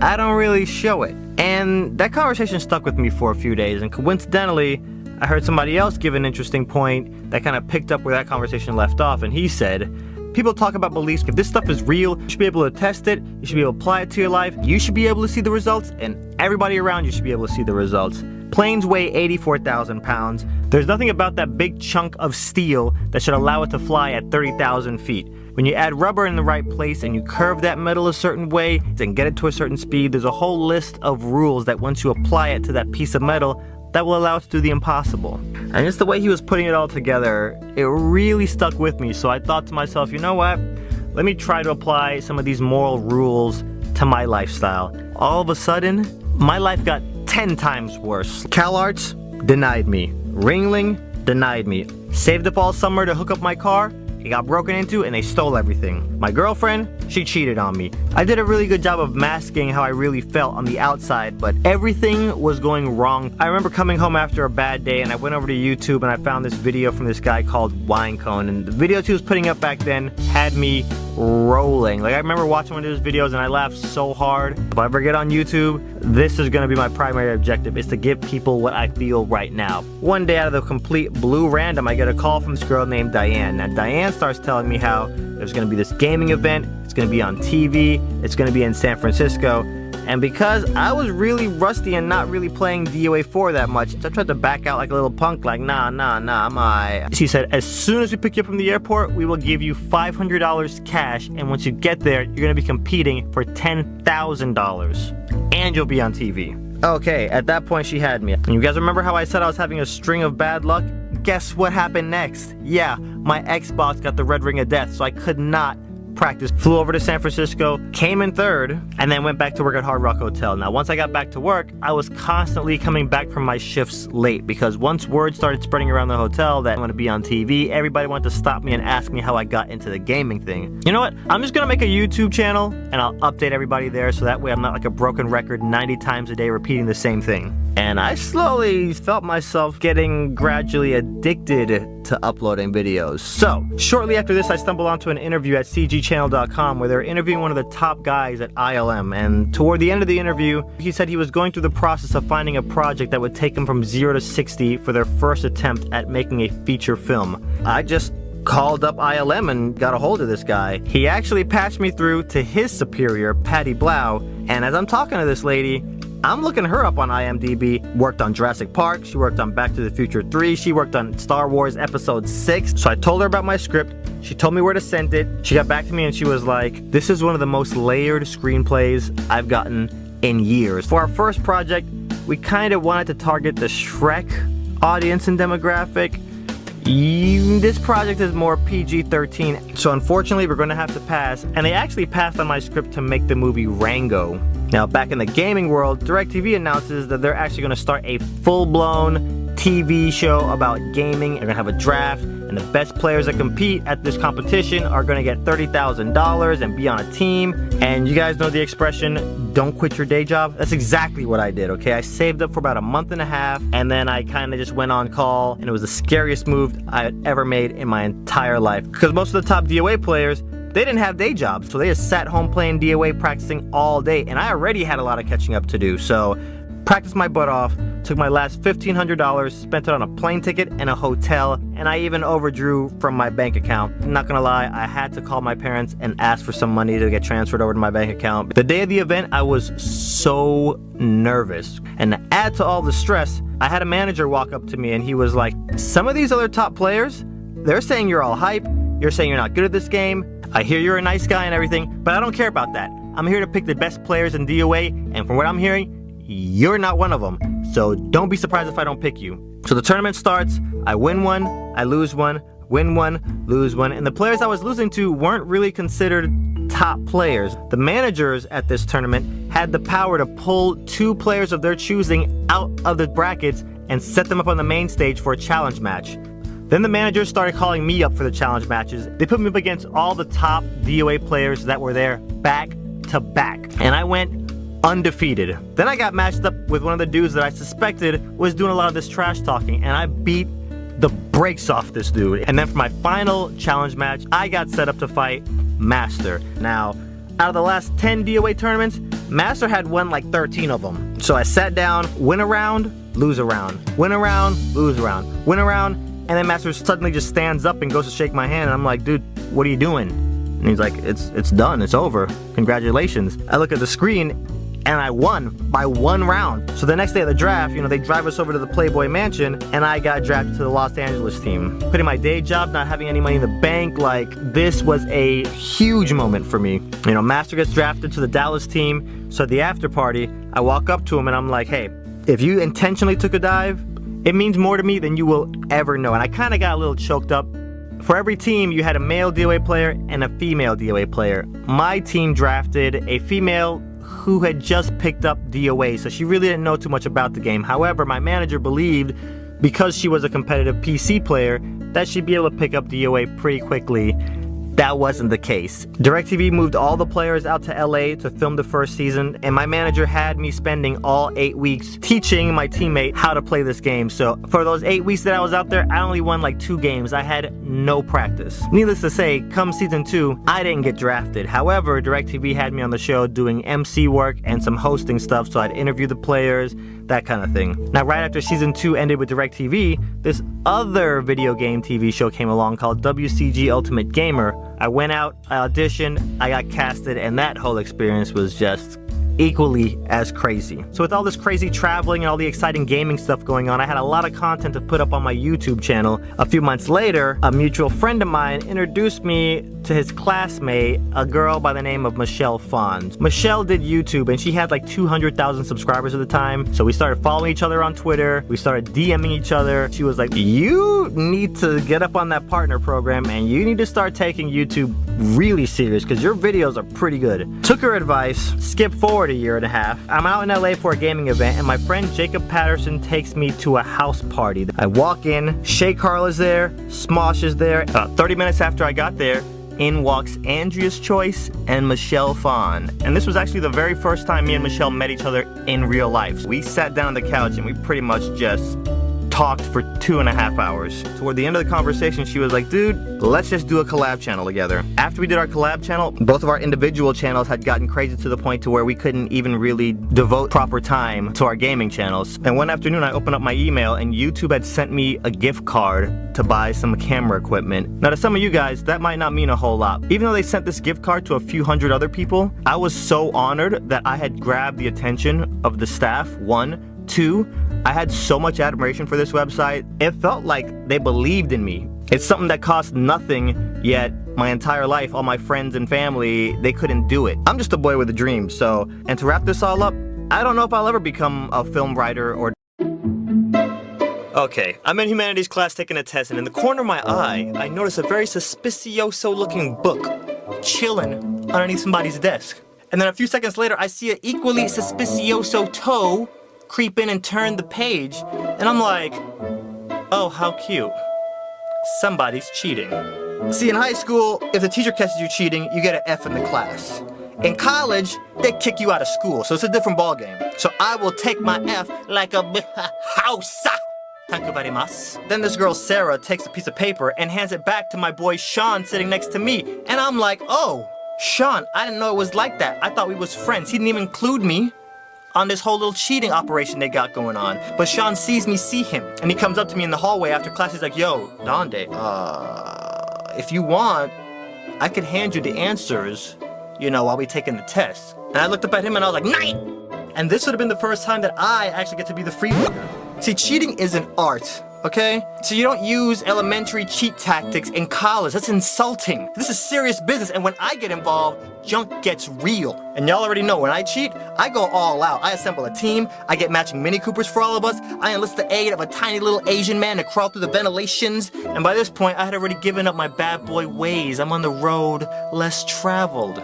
I don't really show it. And that conversation stuck with me for a few days, and coincidentally, I heard somebody else give an interesting point that kind of picked up where that conversation left off, and he said, people talk about beliefs. If this stuff is real, you should be able to test it, you should be able to apply it to your life, you should be able to see the results, and everybody around you should be able to see the results. Planes weigh 84,000 pounds. There's nothing about that big chunk of steel that should allow it to fly at 30,000 feet. When you add rubber in the right place and you curve that metal a certain way and get it to a certain speed, there's a whole list of rules that once you apply it to that piece of metal, that will allow it to do the impossible. And just the way he was putting it all together, it really stuck with me. So I thought to myself, you know what? Let me try to apply some of these moral rules to my lifestyle. All of a sudden, my life got 10 times worse. CalArts denied me. Ringling denied me. Saved up all summer to hook up my car. It got broken into and they stole everything. My girlfriend, she cheated on me. I did a really good job of masking how I really felt on the outside, but everything was going wrong. I remember coming home after a bad day and I went over to YouTube and I found this video from this guy called Winecone, and the videos he was putting up back then had me rolling. Like, I remember watching one of his videos and I laughed so hard. If I ever get on YouTube, this is gonna be my primary objective, is to give people what I feel right now. One day out of the complete blue random, I get a call from this girl named Diane. Now Diane starts telling me how there's gonna be this gaming event, it's gonna be on TV, it's gonna be in San Francisco. And because I was really rusty and not really playing DOA 4 that much, I tried to back out like a little punk, like, nah, I'm alright. She said, as soon as we pick you up from the airport, we will give you $500 cash, and once you get there, you're gonna be competing for $10,000. And you'll be on TV. Okay, at that point she had me. And you guys remember how I said I was having a string of bad luck? Guess what happened next? Yeah, my Xbox got the red ring of death, so I could not practice. Flew over to San Francisco, came in third, and then went back to work at Hard Rock Hotel. Now, once I got back to work, I was constantly coming back from my shifts late, because once word started spreading around the hotel that I'm gonna be on TV, everybody wanted to stop me and ask me how I got into the gaming thing. You know what? I'm just gonna make a YouTube channel, and I'll update everybody there, so that way I'm not like a broken record 90 times a day repeating the same thing. And I slowly felt myself getting gradually addicted to uploading videos. So, shortly after this, I stumbled onto an interview at cgchannel.com where they were interviewing one of the top guys at ILM. And toward the end of the interview, he said he was going through the process of finding a project that would take him from 0 to 60 for their first attempt at making a feature film. I just called up ILM and got a hold of this guy. He actually patched me through to his superior, Patty Blau. And as I'm talking to this lady, I'm looking her up on IMDb. Worked on Jurassic Park, she worked on Back to the Future 3, she worked on Star Wars Episode 6. So I told her about my script, she told me where to send it, she got back to me and she was like, this is one of the most layered screenplays I've gotten in years. For our first project, we kind of wanted to target the Shrek audience and demographic. This project is more PG-13, so unfortunately we're going to have to pass, and they actually passed on my script to make the movie Rango. Now, back in the gaming world, DirecTV announces that they're actually going to start a full-blown TV show about gaming. They're going to have a draft, and the best players that compete at this competition are going to get $30,000 and be on a team. And you guys know the expression, don't quit your day job? That's exactly what I did, okay? I saved up for about a month and a half, and then I kind of just went on call, and it was the scariest move I had ever made in my entire life. Because most of the top DOA players, they didn't have day jobs, so they just sat home playing DOA, practicing all day, and I already had a lot of catching up to do. So, practiced my butt off, took my last $1,500, spent it on a plane ticket and a hotel, and I even overdrew from my bank account. I'm not gonna lie, I had to call my parents and ask for some money to get transferred over to my bank account. The day of the event, I was so nervous. And to add to all the stress, I had a manager walk up to me and he was like, some of these other top players, they're saying you're all hype, you're saying you're not good at this game, I hear you're a nice guy and everything, but I don't care about that. I'm here to pick the best players in DOA, and from what I'm hearing, you're not one of them. So don't be surprised if I don't pick you. So the tournament starts, I win one, I lose one, win one, lose one, and the players I was losing to weren't really considered top players. The managers at this tournament had the power to pull 2 players of their choosing out of the brackets and set them up on the main stage for a challenge match. Then the managers started calling me up for the challenge matches. They put me up against all the top DOA players that were there back to back. And I went undefeated. Then I got matched up with one of the dudes that I suspected was doing a lot of this trash talking, and I beat the brakes off this dude. And then for my final challenge match, I got set up to fight Master. Now, out of the last 10 DOA tournaments, Master had won like 13 of them. So I sat down, win a round, lose a round, win a round, lose a round, win a round, and then Master suddenly just stands up and goes to shake my hand, and I'm like, dude, what are you doing? And he's like, it's done, it's over, congratulations. I look at the screen, and I won by 1 round. So the next day of the draft, they drive us over to the Playboy Mansion, and I got drafted to the Los Angeles team. Quitting my day job, not having any money in the bank, like, this was a huge moment for me. Master gets drafted to the Dallas team, so at the after party, I walk up to him and I'm like, hey, if you intentionally took a dive, it means more to me than you will ever know. And I kind of got a little choked up. For every team, you had a male DOA player and a female DOA player. My team drafted a female who had just picked up DOA, so she really didn't know too much about the game. However, my manager believed, because she was a competitive PC player, that she'd be able to pick up DOA pretty quickly. That wasn't the case. DirecTV moved all the players out to LA to film the first season, and my manager had me spending all 8 weeks teaching my teammate how to play this game. So for those 8 weeks that I was out there, I only won like 2 games. I had no practice. Needless to say, come season 2, I didn't get drafted. However, DirecTV had me on the show doing MC work and some hosting stuff, so I'd interview the players, that kind of thing. Now, right after season 2 ended with DirecTV, this other video game TV show came along called WCG Ultimate Gamer. I went out, I auditioned, I got casted, and that whole experience was just equally as crazy. So with all this crazy traveling and all the exciting gaming stuff going on, I had a lot of content to put up on my YouTube channel. A few months later, a mutual friend of mine introduced me to his classmate, a girl by the name of Michelle Fons. Michelle did YouTube, and she had like 200,000 subscribers at the time. So we started following each other on Twitter. We started DMing each other. She was like, you need to get up on that partner program, and you need to start taking YouTube really serious, because your videos are pretty good. Took her advice, skipped forward a year and a half. I'm out in LA for a gaming event, and my friend Jacob Patterson takes me to a house party. I walk in, Shay Carl is there, Smosh is there. About 30 minutes after I got there, in walks Andrea's Choice and Michelle Fawn. And this was actually the very first time me and Michelle met each other in real life. We sat down on the couch and we pretty much just talked for 2.5 hours. Toward the end of the conversation, she was like, dude, let's just do a collab channel together. After we did our collab channel, both of our individual channels had gotten crazy to the point to where we couldn't even really devote proper time to our gaming channels. And one afternoon, I opened up my email and YouTube had sent me a gift card to buy some camera equipment. Now, to some of you guys, that might not mean a whole lot. Even though they sent this gift card to a few hundred other people, I was so honored that I had grabbed the attention of the staff, 1. 2, I had so much admiration for this website. It felt like they believed in me. It's something that cost nothing, yet my entire life, all my friends and family, they couldn't do it. I'm just a boy with a dream, so, and to wrap this all up, I don't know if I'll ever become a film writer or... Okay, I'm in humanities class taking a test, and in the corner of my eye, I notice a very suspicioso-looking book chilling underneath somebody's desk. And then a few seconds later, I see an equally suspicioso toe creep in and turn the page, and I'm like, oh, how cute. Somebody's cheating. See, in high school, if the teacher catches you cheating, you get an F in the class. In college, they kick you out of school, so it's a different ballgame. So I will take my F like a house. Thank you very much. Then this girl, Sarah, takes a piece of paper and hands it back to my boy, Sean, sitting next to me. And I'm like, oh, Sean, I didn't know it was like that. I thought we was friends. He didn't even include me on this whole little cheating operation they got going on. But Sean sees me see him, and he comes up to me in the hallway after class. He's like, yo, Donde, if you want, I could hand you the answers, while we taking the test. And I looked up at him and I was like, "Nine!" And this would have been the first time that I actually get to be the freebooter. See, cheating is an art, okay? So you don't use elementary cheat tactics in college. That's insulting. This is serious business, and when I get involved, junk gets real. And y'all already know, when I cheat, I go all out. I assemble a team, I get matching Mini Coopers for all of us, I enlist the aid of a tiny little Asian man to crawl through the ventilations, and by this point, I had already given up my bad boy ways. I'm on the road less traveled.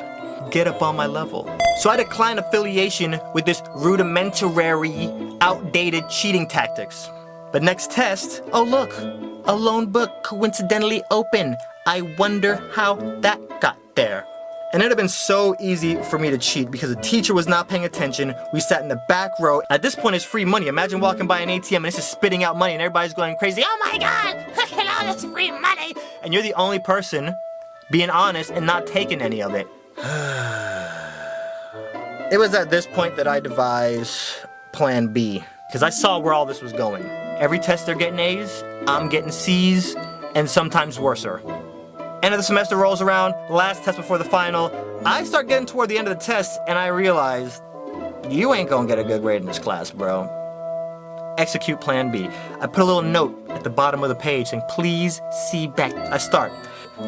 get up on my level. So I declined affiliation with this rudimentary, outdated cheating tactics. But next test, oh look, a loan book coincidentally open. I wonder how that got there. And it would have been so easy for me to cheat because the teacher was not paying attention. We sat in the back row. At this point, it's free money. Imagine walking by an ATM and it's just spitting out money and everybody's going crazy. Oh my God, look at all this free money. And you're the only person being honest and not taking any of it. It was at this point that I devised plan B because I saw where all this was going. Every test they're getting A's, I'm getting C's, and sometimes worser. End of the semester rolls around, last test before the final. I start getting toward the end of the test and I realize, you ain't gonna get a good grade in this class, bro. Execute plan B. I put a little note at the bottom of the page saying, please see back. I start,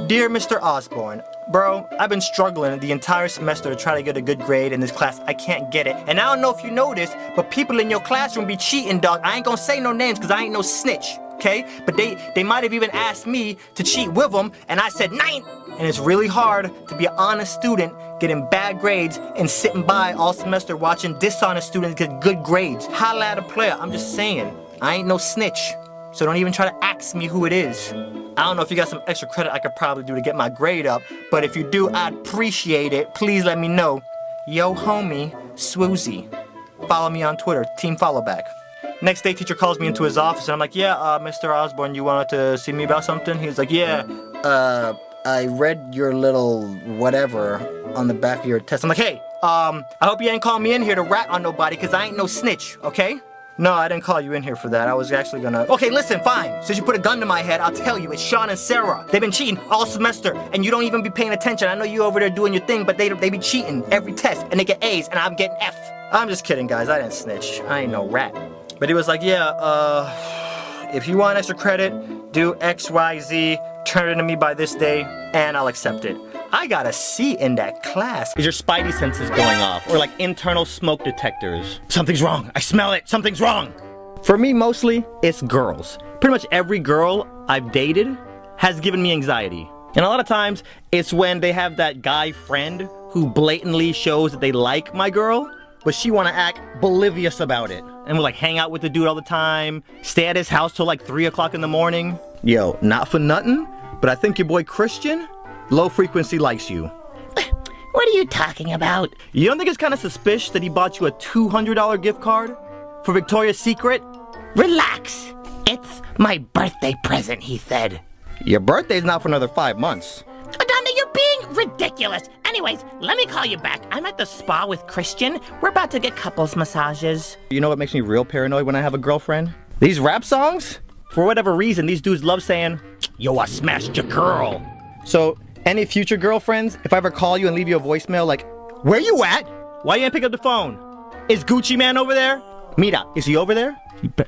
Dear Mr. Osborne, bro, I've been struggling the entire semester to try to get a good grade in this class. I can't get it. And I don't know if you noticed, but people in your classroom be cheating, dog. I ain't gonna say no names because I ain't no snitch. Okay? But they might have even asked me to cheat with them, and I said, "Nine." And it's really hard to be an honest student, getting bad grades, and sitting by all semester watching dishonest students get good grades. Holla at a player. I'm just saying, I ain't no snitch. So don't even try to ask me who it is. I don't know if you got some extra credit I could probably do to get my grade up, but if you do, I'd appreciate it. Please let me know. Yo, homie, swoozie. Follow me on Twitter, team follow back. Next day, teacher calls me into his office, and I'm like, yeah, Mr. Osborne, you wanted to see me about something? He's like, yeah, I read your little whatever on the back of your test. I'm like, hey, I hope you ain't calling me in here to rat on nobody, because I ain't no snitch, okay? No, I didn't call you in here for that. I was actually gonna... Okay, listen, fine. Since you put a gun to my head, I'll tell you, it's Sean and Sarah. They've been cheating all semester, and you don't even be paying attention. I know you over there doing your thing, but they be cheating every test, and they get A's, and I'm getting F. I'm just kidding, guys. I didn't snitch. I ain't no rat. But he was like, yeah, if you want extra credit, do X, Y, Z, turn it into me by this day, and I'll accept it. I got a C in that class. Is your spidey senses going off? Or like internal smoke detectors? Something's wrong. I smell it. Something's wrong. For me, mostly, it's girls. Pretty much every girl I've dated has given me anxiety. And a lot of times, it's when they have that guy friend who blatantly shows that they like my girl, but she wanna act oblivious about it. And we'll like hang out with the dude all the time, stay at his house till like 3 o'clock in the morning. Yo, not for nothing, but I think your boy Christian, low frequency likes you. What are you talking about? You don't think it's kind of suspicious that he bought you a $200 gift card for Victoria's Secret? Relax. It's my birthday present, he said. Your birthday's not for another 5 months. Adonda, you're being ridiculous. Anyways, let me call you back. I'm at the spa with Christian. We're about to get couples massages. You know what makes me real paranoid when I have a girlfriend? These rap songs? For whatever reason, these dudes love saying, yo, I smashed your girl. So, any future girlfriends, if I ever call you and leave you a voicemail like, where you at? Why you ain't pick up the phone? Is Gucci Man over there? Mira, is he over there?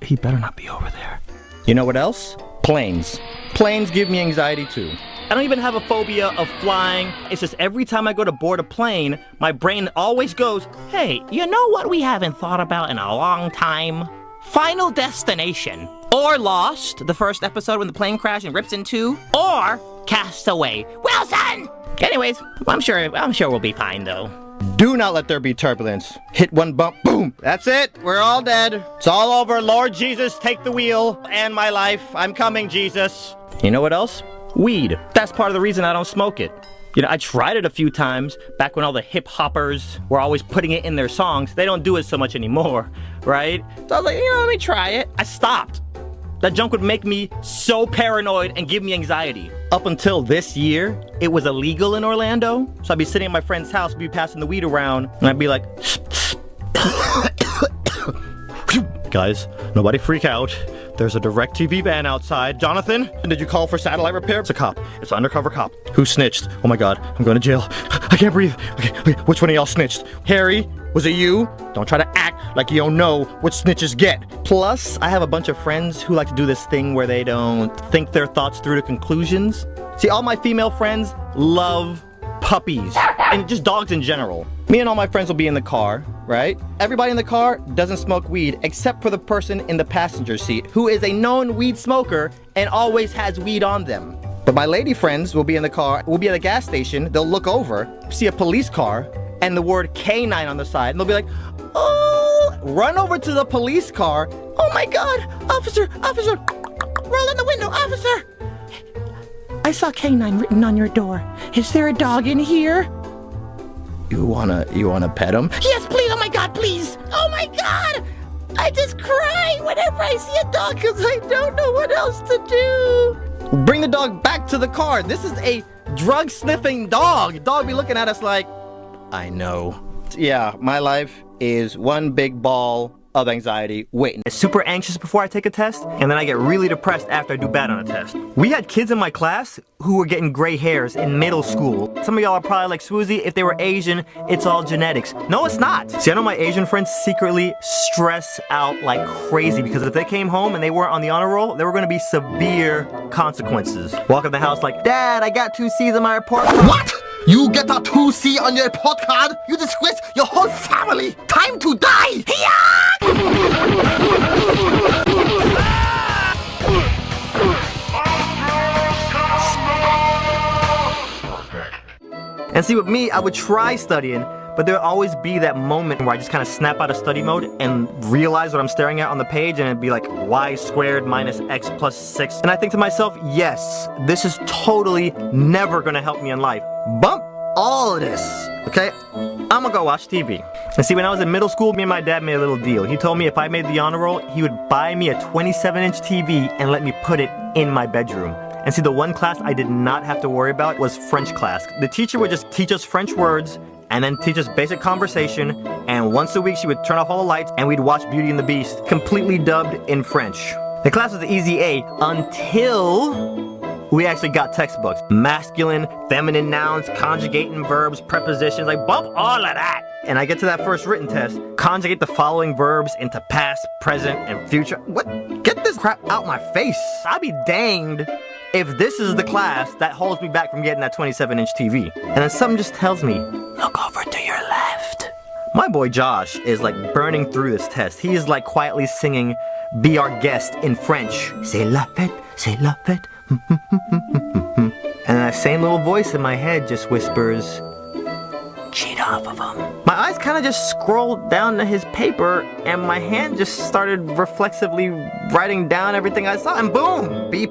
He better not be over there. You know what else? Planes. Planes give me anxiety too. I don't even have a phobia of flying. It's just every time I go to board a plane, my brain always goes, hey, you know what we haven't thought about in a long time? Final Destination. Or Lost, the first episode when the plane crashes and rips in two. Or Castaway. Wilson! Anyways, I'm sure we'll be fine though. Do not let there be turbulence. Hit one bump, boom. That's it. We're all dead. It's all over. Lord Jesus, take the wheel and my life. I'm coming, Jesus. You know what else? Weed. That's part of the reason I don't smoke it. You know, I tried it a few times back when all the hip hoppers were always putting it in their songs. They don't do it so much anymore, right? So I was like, let me try it. I stopped. That junk would make me so paranoid and give me anxiety. Up until this year, it was illegal in Orlando. So I'd be sitting at my friend's house, be passing the weed around, and I'd be like, guys, nobody freak out. There's a DirecTV van outside. Jonathan, did you call for satellite repair? It's a cop. It's an undercover cop. Who snitched? Oh my God, I'm going to jail. I can't breathe. Okay, which one of y'all snitched? Harry, was it you? Don't try to act like you don't know what snitches get. Plus, I have a bunch of friends who like to do this thing where they don't think their thoughts through to conclusions. See, all my female friends love puppies and just dogs in general. Me and all my friends will be in the car, right? Everybody in the car doesn't smoke weed except for the person in the passenger seat who is a known weed smoker and always has weed on them. But my lady friends will be in the car, we'll be at a gas station, they'll look over, see a police car, and the word K9 on the side, and they'll be like, oh, run over to the police car. Oh my God, officer, roll in the window, officer. I saw K9 written on your door. Is there a dog in here? You wanna pet him? Yes, please, oh my God, please. Oh my God, I just cry whenever I see a dog because I don't know what else to do. Bring the dog back to the car. This is a drug-sniffing dog. Dog be looking at us like, I know. Yeah, my life is one big ball of anxiety waiting. I'm super anxious before I take a test, and then I get really depressed after I do bad on a test. We had kids in my class who were getting gray hairs in middle school. Some of y'all are probably like, Swoozie, if they were Asian, it's all genetics. No, it's not. See, I know my Asian friends secretly stress out like crazy because if they came home and they weren't on the honor roll, there were gonna be severe consequences. Walk in the house like, Dad, I got 2 C's on my report card. What? You get a 2C on your report card? You disgrace your whole family! Time to die! And see, with me, I would try studying, but there would always be that moment where I just kind of snap out of study mode and realize what I'm staring at on the page, and it'd be like y squared minus x plus 6. And I think to myself, yes, this is totally never gonna help me in life. Bump all of this, okay? I'm gonna go watch TV. And see, when I was in middle school, me and my dad made a little deal. He told me if I made the honor roll, he would buy me a 27-inch TV and let me put it in my bedroom. And see, the one class I did not have to worry about was French class. The teacher would just teach us French words and then teach us basic conversation, and once a week she would turn off all the lights and we'd watch Beauty and the Beast, completely dubbed in French. The class was the easy A until we actually got textbooks. Masculine, feminine nouns, conjugating verbs, prepositions, like bump all of that. And I get to that first written test, conjugate the following verbs into past, present, and future. What? Get this crap out my face. I'll be danged if this is the class that holds me back from getting that 27-inch TV. And then something just tells me, look over to your left. My boy Josh is like burning through this test. He is like quietly singing Be Our Guest in French. C'est la fête, c'est la fête. And that same little voice in my head just whispers, cheat off of him. My eyes kind of just scrolled down to his paper and my hand just started reflexively writing down everything I saw, and boom, B+.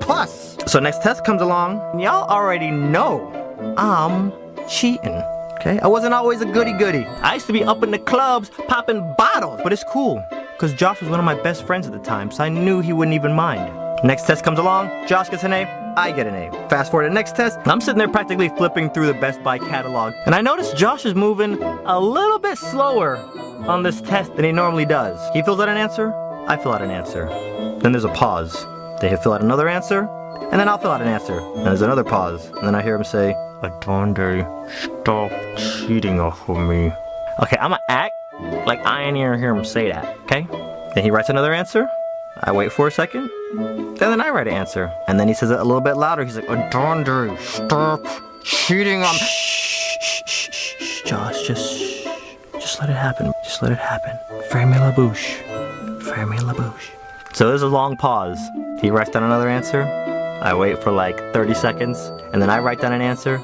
So next test comes along, and y'all already know I'm cheating, okay? I wasn't always a goody-goody. I used to be up in the clubs popping bottles, but it's cool, because Josh was one of my best friends at the time, so I knew he wouldn't even mind. Next test comes along, Josh gets an A, I get an A. Fast forward to the next test, I'm sitting there practically flipping through the Best Buy catalog, and I notice Josh is moving a little bit slower on this test than he normally does. He fills out an answer, I fill out an answer. Then there's a pause. They fill out another answer, and then I'll fill out an answer. And there's another pause, and then I hear him say, Adonde, stop cheating off of me. Okay, I'm gonna act like I ain't even hear him say that, okay? Then he writes another answer, I wait for a second, and then I write an answer. And then he says it a little bit louder. He's like, Adonde, stop cheating on me. Shh, Josh, just let it happen. Just let it happen. Fermez la bouche. Fermez la bouche. So there's a long pause. He writes down another answer. I wait for like 30 seconds, and then I write down an answer.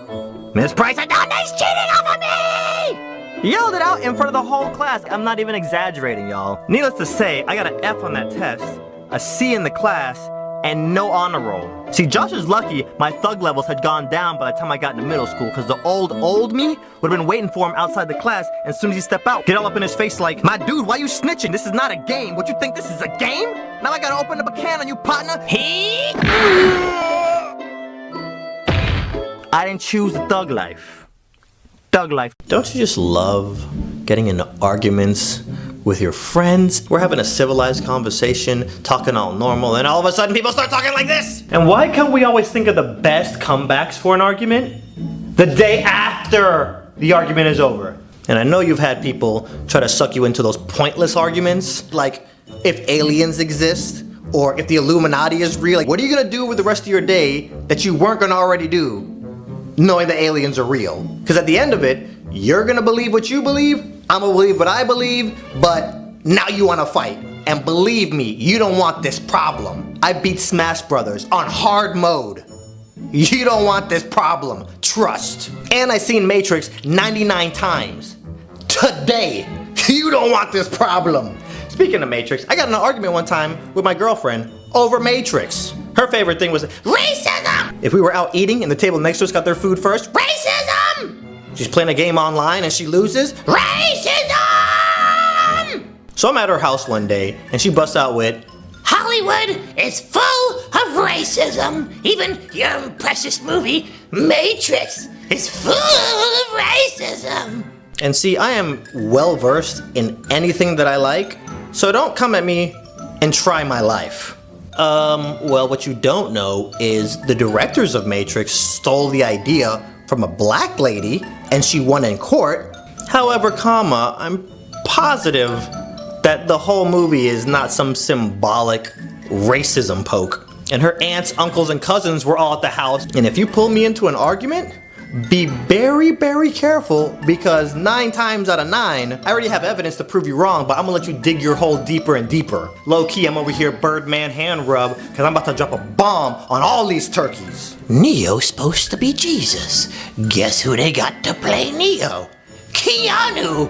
Miss Price, Adonde's cheating off of me! Yelled it out in front of the whole class. I'm not even exaggerating, y'all. Needless to say, I got an F on that test, a C in the class, and no honor roll. See, Josh is lucky my thug levels had gone down by the time I got into middle school, because the old me would have been waiting for him outside the class, and as soon as he stepped out, get all up in his face like, my dude, why you snitching? This is not a game. What, you think this is a game? Now I gotta open up a can on you, partner. I didn't choose the thug life. Thug life. Don't you just love getting into arguments with your friends? We're having a civilized conversation, talking all normal, and all of a sudden people start talking like this! And why can't we always think of the best comebacks for an argument? The day after the argument is over. And I know you've had people try to suck you into those pointless arguments, like if aliens exist, or if the Illuminati is real. Like, what are you gonna do with the rest of your day that you weren't gonna already do, knowing the aliens are real? Because at the end of it, you're gonna believe what you believe, I'm gonna believe what I believe, but now you wanna fight. And believe me, you don't want this problem. I beat Smash Brothers on hard mode. You don't want this problem. Trust. And I seen Matrix 99 times. Today. You don't want this problem. Speaking of Matrix, I got in an argument one time with my girlfriend over Matrix. Her favorite thing was racism! If we were out eating and the table next to us got their food first, racism! She's playing a game online and she loses, racism! So I'm at her house one day and she busts out with, Hollywood is full of racism. Even your precious movie, Matrix, is full of racism. and see, I am well versed in anything that I like, so don't come at me and try my life. Well, what you don't know is the directors of Matrix stole the idea from a black lady and she won in court. However, I'm positive that the whole movie is not some symbolic racism poke. And her aunts, uncles, and cousins were all at the house. And if you pull me into an argument, be very, very careful, because 9 times out of 9, I already have evidence to prove you wrong, but I'm gonna let you dig your hole deeper and deeper. Low key, I'm over here Birdman hand rub, because I'm about to drop a bomb on all these turkeys. Neo's supposed to be Jesus. Guess who they got to play Neo? Keanu.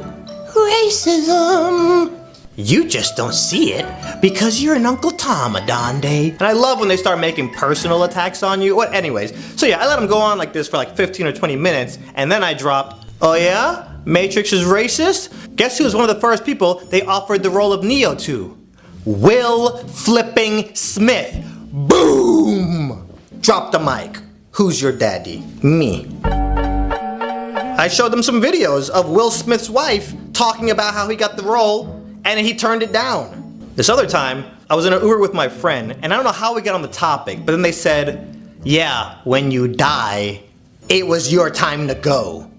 Racism. You just don't see it because you're an Uncle Tom, Adonde. And I love when they start making personal attacks on you. What, anyways, so yeah, I let them go on like this for like 15 or 20 minutes, and then I dropped, oh yeah? Matrix is racist? Guess who was one of the first people they offered the role of Neo to? Will flipping Smith. Boom! Drop the mic. Who's your daddy? Me. I showed them some videos of Will Smith's wife talking about how he got the role, and he turned it down. This other time, I was in an Uber with my friend, and I don't know how we got on the topic, but then they said, yeah, when you die, it was your time to go.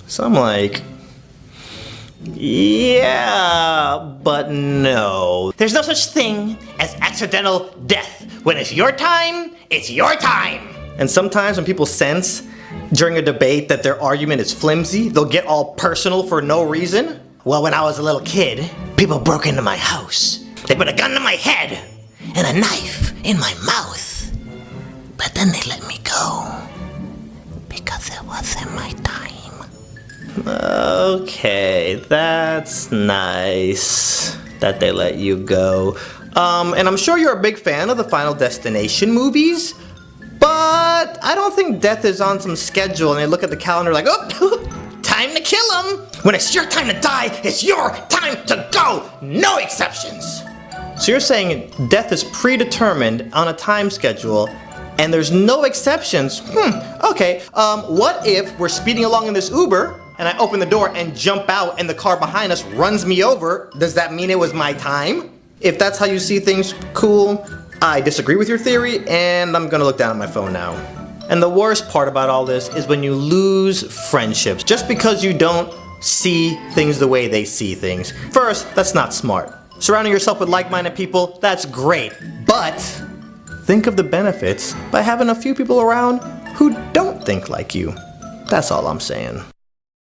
So I'm like, yeah, but no. There's no such thing as accidental death. When it's your time, it's your time. And sometimes when people sense during a debate that their argument is flimsy, they'll get all personal for no reason. Well, when I was a little kid, people broke into my house. They put a gun to my head and a knife in my mouth. But then they let me go because it wasn't my time. Okay, that's nice that they let you go. And I'm sure you're a big fan of the Final Destination movies, but I don't think death is on some schedule and they look at the calendar like, oh, Time to kill him. When it's your time to die, it's your time to go. No exceptions. so you're saying death is predetermined on a time schedule and there's no exceptions? Okay, what if we're speeding along in this Uber and I open the door and jump out and the car behind us runs me over? Does that mean it was my time? If that's how you see things, cool. I disagree with your theory and I'm gonna look down at my phone now. And the worst part about all this is when you lose friendships just because you don't see things the way they see things. First, that's not smart. Surrounding yourself with like-minded people, that's great. But think of the benefits by having a few people around who don't think like you. That's all I'm saying.